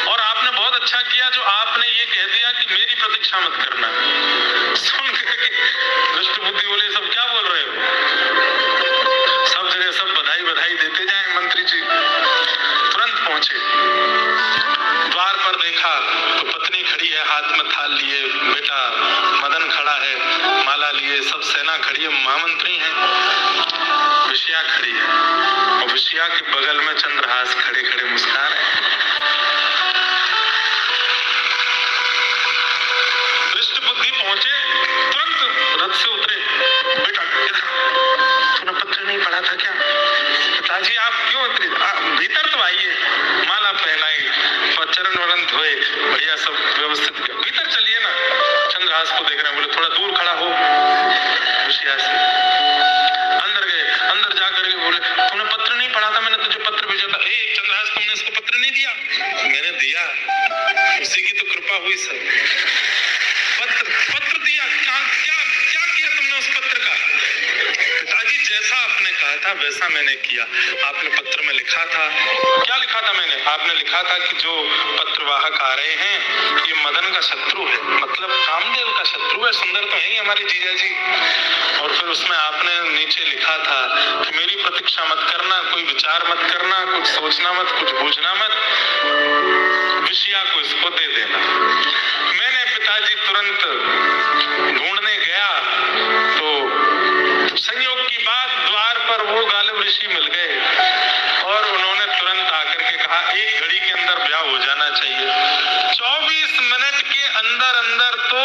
और आपने बहुत अच्छा किया जो आपने ये कह दिया कि मेरी प्रतीक्षा मत करना। सुन के दृष्ट बुद्धि बोले सब क्या बोल रहे हो, सब जगह सब बधाई बधाई देते जाएं। मंत्री जी तुरंत पहुंचे, द्वार पर देखा तो पत्नी खड़ी है, हाथ में थाल लिए, बेटा मदन खड़ा है माला लिए, सब सेना खड़ी है, महामंत्री हैं। विषया खड़ी है और विषया के बगल में चंद्रहास खड़े खड़े मुस्कुरा रहे हैं। दृष्ट बुद्धि पहुंचे, तुरंत रथ से उतरे, बेटा तूने पत्र नहीं पढ़ा था क्या? पिताजी आप क्यों उतरे? भीतर तो आइए। माला पहनाई, चरण वरण धोए, बढ़िया सब व्यवस्थित किया, भीतर चलिए ना। चंद्रहास को देख रहे हैं, बोले थोड़ा दूर खड़ा हो विषया से। अंदर गए, अंदर जाकर के बोले तूने पत्र नहीं पढ़ा था, मैंने तुझे पत्र भेजा था। ए चंद्रहास, तुमने इसको पत्र नहीं दिया? मैंने दिया, उसी की तो कृपा हुई सर। पत्र दिया? क्या किया तुमने उस पत्र का? पिताजी जैसा आपने कहा था वैसा मैंने किया। आपने पत्र में लिखा था, क्या लिखा था मैंने? आपने लिखा था कि जो पत्रवाहक आ रहे हैं ये मदन का शत्रु है, मतलब कामदेव का शत्रु है। सुंदर तो है ही हमारे जीजा जी। और फिर उसमें आपने नीचे लिखा था कि मेरी प्रतीक्षा मत करना, कोई विचार मत करना, कुछ सोचना मत, कुछ बूझना मत, विषया को इसको दे देना। मैंने पिताजी तुरंत ढूंढने गया तो संयोग की बात द्वार पर वो गालिब ऋषि मिल गए और उन्होंने तुरंत आकर के कहा एक घड़ी के अंदर ब्याह हो जाना चाहिए। 24 मिनट के अंदर अंदर तो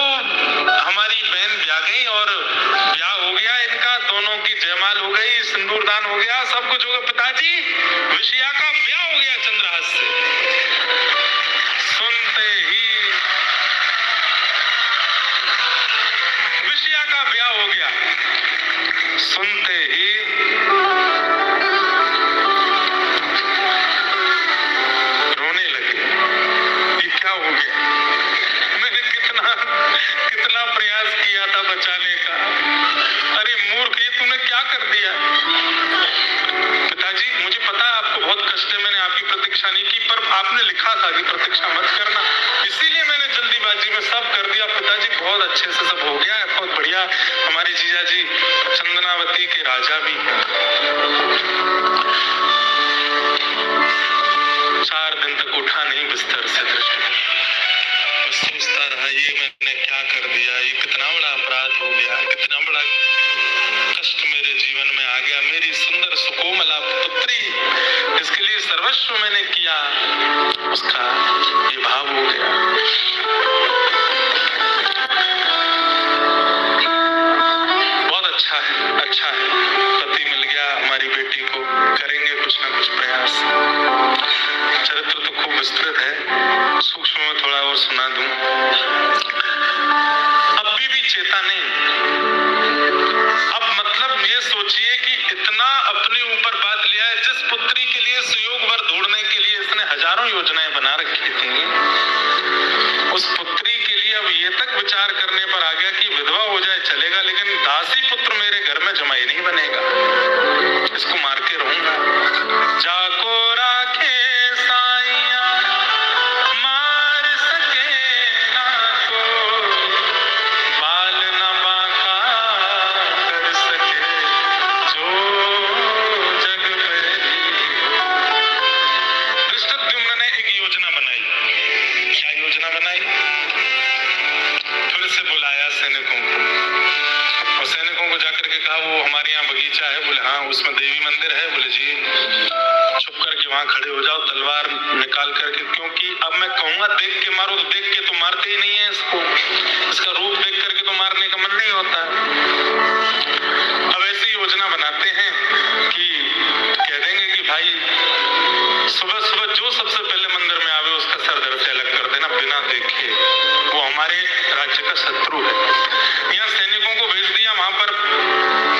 हमारी बहन ब्याह गई और ब्याह हो गया इनका, दोनों की जयमाल हो गई, सिंदूरदान हो गया, सब कुछ हो गया। पिताजी विषया का ब्याह हो गया चंद्रहास से। सुनते ही विषया का ब्याह हो गया, सुनते ही रोने लगे। ये क्या हो गया? मैंने कितना प्रयास किया था बचाने का। अरे मूर्ख, ये तूने क्या कर दिया? पिताजी मुझे पता है आपको बहुत कष्ट है, मैंने आपकी प्रतीक्षा नहीं की, पर आपने लिखा था कि प्रतीक्षा मत करना, इसीलिए मैंने जल्दीबाजी में सब कर दिया। पिताजी बहुत अच्छे से सब हो गया है, बहुत बढ़िया। हमारे जीजा जी चंदनावती के राजा भी हैं। 4 दिन तक उठा नहीं बिस्तर से। सोचता रहा ये मैंने क्या कर दिया, ये कितना बड़ा अपराध हो गया, कितना बड़ा कष्ट मेरे जीवन में आ गया। मेरी सुंदर सर्वस्व मैंने किया, उसका ये भाव हो गया। बहुत अच्छा है, अच्छा है, पति मिल गया हमारी बेटी को, करेंगे कुछ ना कुछ प्रयास। चरित्र तो खूब विस्तृत है, सूक्ष्म में थोड़ा और सुना दूं। अब भी चेता नहीं। अब मतलब ये सोचिए कि इतना अपने ऊपर बात लिया है, जिस पुत्री के लिए सुयोग वर ढूंढने के लिए इसने हजारों योजनाएं बना रखी थी, उस पुत्री के लिए अब ये तक विचार करने पर आ गया कि विधवा हो जाए चलेगा, लेकिन दासी पुत्र मेरे घर में जमाई नहीं बनेगा, इसको मार के रहूंगा। जाको राखे साइया मार सके ना को, बाल न बाका कर सके जो जग में। धृष्टद्युम्न ने एक योजना बनाई। क्या योजना बनाई? फिर से बुलाया सैनिकों को, और सैनिकों को जाकर के कहा वो हमारे यहाँ बगीचा है। बोले हाँ, उसमें देवी मंदिर है। बोले जी, चुप करके वहां खड़े हो जाओ, तलवार निकाल करके, क्योंकि अब मैं कहूंगा देख के मारो, तो देख के तो मारते ही नहीं है इसको, इसका रूप देख करके तो मारने का मन नहीं होता। अब ऐसी योजना बनाते हैं कि कह देंगे कि भाई सुबह सुबह जो सबसे पहले मंदिर में आवे उसका सर धड़ से अलग कर देना बिना देखे, वो हमारे राज्य का शत्रु है। यहाँ सैनिकों को भेज दिया, वहां पर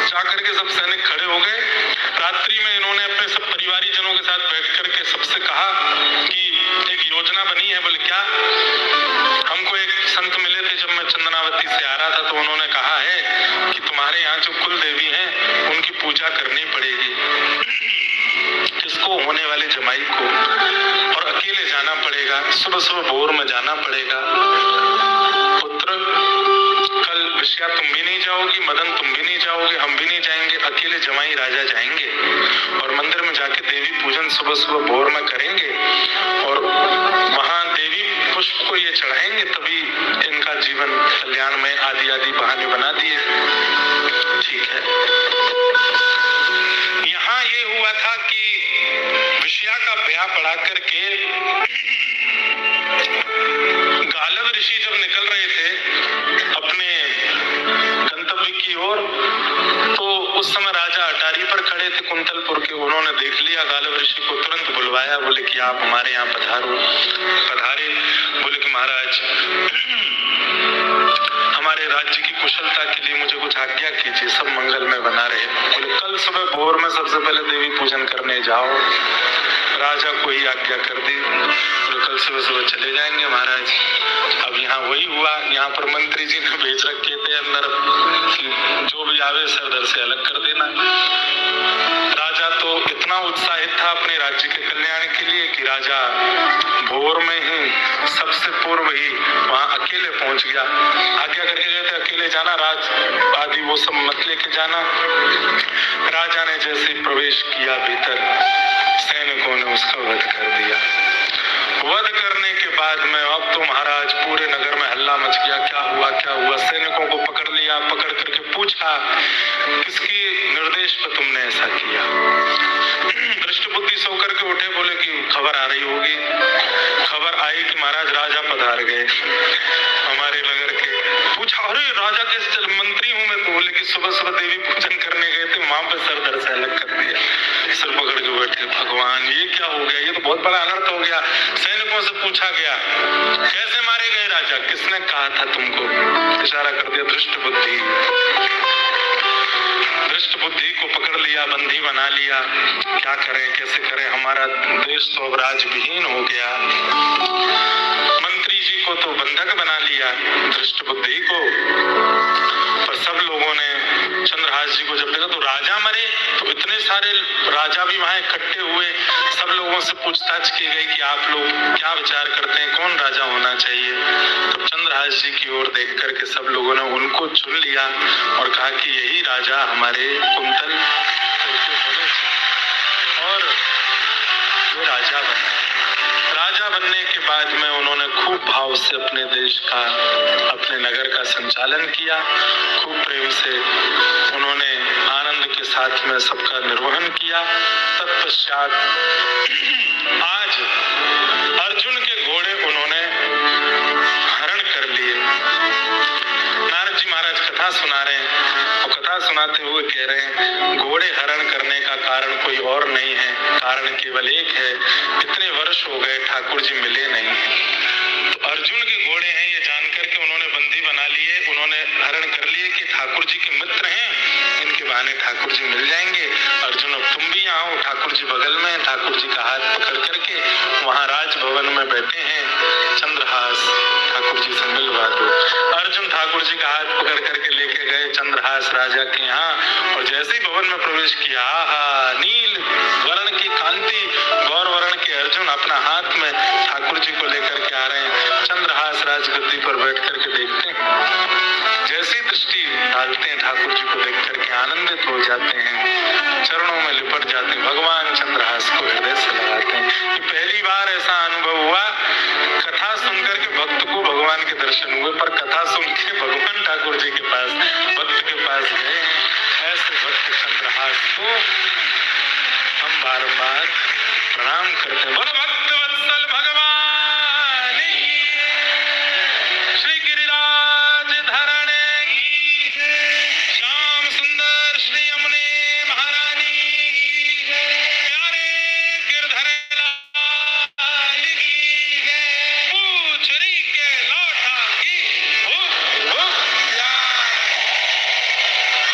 जाकर के सब सैनिक खड़े हो गए। रात्रि में इन्होंने अपने सब परिवारी जनों के साथ बैठ करके सबसे कहा कि एक योजना बनी है। बोले क्या? हमको एक संत मिले थे जब मैं चंदनावती से आ रहा था, तो उन्होंने कहा है कि तुम्हारे यहाँ जो कुल देवी हैं उनकी पूजा करनी पड़ेगी, किसको? होने वाले जमाई को, और अकेले जाना पड़ेगा, सुबह सुबह भोर में जाना पड़ेगा। पुत्र, कल विषया तुम भी नहीं जाओगी, मदन तुम भी नहीं जाओगे, हम भी नहीं जाएंगे, अकेले जमाई राजा जाएंगे और मंदिर में जाके देवी पूजन सुबह सुबह भोर में करेंगे, और वहां देवी पुष्प को ये चढ़ाएंगे, तभी इनका जीवन कल्याण में आदि आदि बहाने बना दिए। ठीक है। यहाँ ये हुआ था कि विषया का ब्याह पढ़ा करके गालव ऋषि जब निकल रहे थे अपने गंतव्य की ओर, तो उस समय राजा अटारी पर खड़े थे कुंतलपुर के। उन्होंने देख लिया गालव ऋषि को, तुरंत बुलवाया। बोले कि आप हमारे यहाँ पधारो। पधारे। बोले कि महाराज, हमारे राज्य की कुशलता के लिए मुझे कुछ आज्ञा कीजिए, सब मंगल में बना रहे। बोले कल सुबह भोर में सबसे पहले देवी पूजन करने जाओ। राजा को ही आज्ञा कर दी। बोले कल सुबह सुबह चले जाएंगे महाराज। अब यहाँ वही हुआ, यहाँ पर मंत्री जी ने भेज रखे थे अंदर कि जो भी आवे सर धड़ से अलग कर देना। राजा तो इतना उत्साहित था अपने राज्य के कल्याण के लिए कि राजा भोर में ही सबसे पूर्व ही वहां अकेले पहुंच गया। आज्ञा करके गए थे अकेले जाना, राज आदि वो सब मत लेके जाना। राजा ने जैसे प्रवेश किया भीतर, सैनिकों ने उसका वध कर दिया। वध करने के बाद में अब तो महाराज पूरे नगर में हल्ला मच गया। क्या हुआ, क्या हुआ? सैनिकों को पकड़ लिया, पकड़ करके पूछा किसके निर्देश पर तुमने ऐसा किया? दृष्ट बुद्धि सो करके उठे। बोले कि खबर आ रही होगी। खबर आई कि महाराज राजा पधार गए हमारे नगर के। पूछा अरे राजा कैसे चल? मंत्री हूं मैं। तो बोले कि सुबह सुबह देवी पूजन करने गए थे, वहां पे सर धड़ से अलग कर दिया। सिर पकड़ के बैठे, भगवान ये क्या हो गया? ये तो बहुत बड़ा अनर्थ हो गया। सैनिकों से पूछा गया कैसे मारे गए राजा? किसने कहा था तुमको? इशारा कर दिया दृष्ट बुद्धि। दृष्ट बुद्धि को पकड़ लिया, बंदी बना लिया। क्या करें, कैसे करें? हमारा देश तो अब राजविहीन हो गया। मंत्री जी को तो बंधक बना लिया, दृष्ट बुद्धि को। पर सब लोगों ने चंद्रहास जी को जब देखा तो राजा मरे, तो इतने सारे राजा भी वहां इकट्ठे हुए। सब लोगों से पूछताछ की गई कि आप लोग क्या विचार करते हैं, कौन राजा होना चाहिए? तो चंद्रहास जी की ओर देख करके सब लोगों ने उनको चुन लिया और कहा कि यही राजा हमारे कुंतल होने चाहिए, और ये राजा बने। राजा बनने के बाद में उन्होंने खूब भाव से अपने देश का, अपने नगर का संचालन किया। खूब प्रेम से उन्होंने आनंद के के साथ में सबका निर्वहन किया। तत्पश्चात आज अर्जुन के घोड़े उन्होंने हरण कर लिए। नारद जी महाराज कथा सुना रहे हैं और कथा सुनाते हुए कह रहे हैं घोड़े हरण करने का कारण कोई और नहीं है, कारण केवल एक है, इतने वर्ष हो गए ठाकुर जी मिले नहीं। तो अर्जुन के घोड़े हैं ये जानकर के उन्होंने बंदी बना लिए, उन्होंने हरण कर लिए कि ठाकुर जी के मित्र हैं, इनके बहाने ठाकुर जी मिल जाएंगे। अर्जुन अब तुम भी आओ, ठाकुर जी बगल में, ठाकुर जी का हाथ पकड़ करके वहां राजभवन में बैठे हैं। चंद्रहास ठाकुर जी से मिलवा दो। अर्जुन ठाकुर जी का हाथ पकड़ करके लेके गए चंद्रहास राजा के यहाँ, और जैसे ही भवन में प्रवेश किया, आहा नील वर्ण की कांति, गौर वर्ण के अर्जुन अपना हाथ में ठाकुर जी को लेकर के आ रहे हैं। चंद्रहास राजगद्दी पर बैठ करके देखते हैं, जैसी दृष्टि डालते हैं ठाकुर जी को देख करके आनंदित हो जाते हैं, चरणों में लिपट जाते हैं, भगवान चंद्रहास को हृदय से लगाते हैं। पहली बार ऐसा अनुभव हुआ, कथा सुनकर के भक्त को भगवान के दर्शन हुए, पर कथा सुन के भगवान ठाकुर जी के पास, भक्त के पास गए। ऐसे भक्त चंद्रहास को हम बारंबार प्रणाम करते हैं। बोलो भक्त वत्सल भगवान की, श्री गिरिराज धरण की, श्याम सुंदर श्री यमुने महारानी की, प्यारे गिरधर लाल की, पूछरी के लौटा की, हो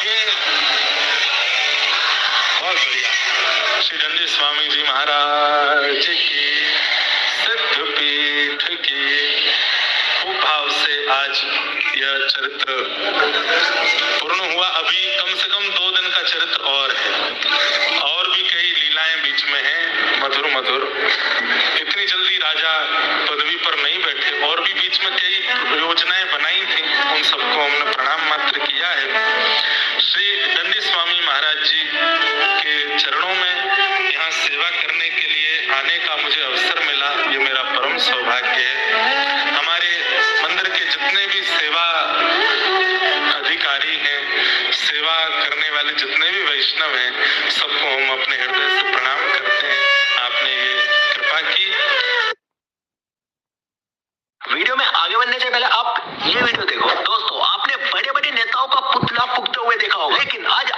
ये बहुत बढ़िया। श्री दंडी स्वामी जी महाराज की सिद्ध पीठ की खूब भाव से आज यह चरित्र पूर्ण हुआ। अभी कम से कम 2 दिन का चरित्र और है, और भी कई लीलाएं बीच में हैं मधुर मधुर। इतनी जल्दी राजा पदवी पर नहीं बैठे, और भी बीच में कई योजनाएं बनाई थी, उन सबको हमने प्रणाम मात्र किया है। श्री दंडी स्वामी महाराज जी के चरणों में यहाँ सेवा करने के लिए आने का मुझे अवसर मिला, ये मेरा परम सौभाग्य है। हमारे मंदिर के जितने भी सेवा अधिकारी हैं, सेवा करने वाले जितने भी वैष्णव हैं, सबको हम अपने हृदय से प्रणाम करते हैं। आपने ये कृपा की। वीडियो में आगे बढ़ने से पहले आप ये वीडियो देखो। दोस्तों, आपने बड़े बड़े नेताओं का पुतला फूकते हुए देखा होगा, लेकिन आज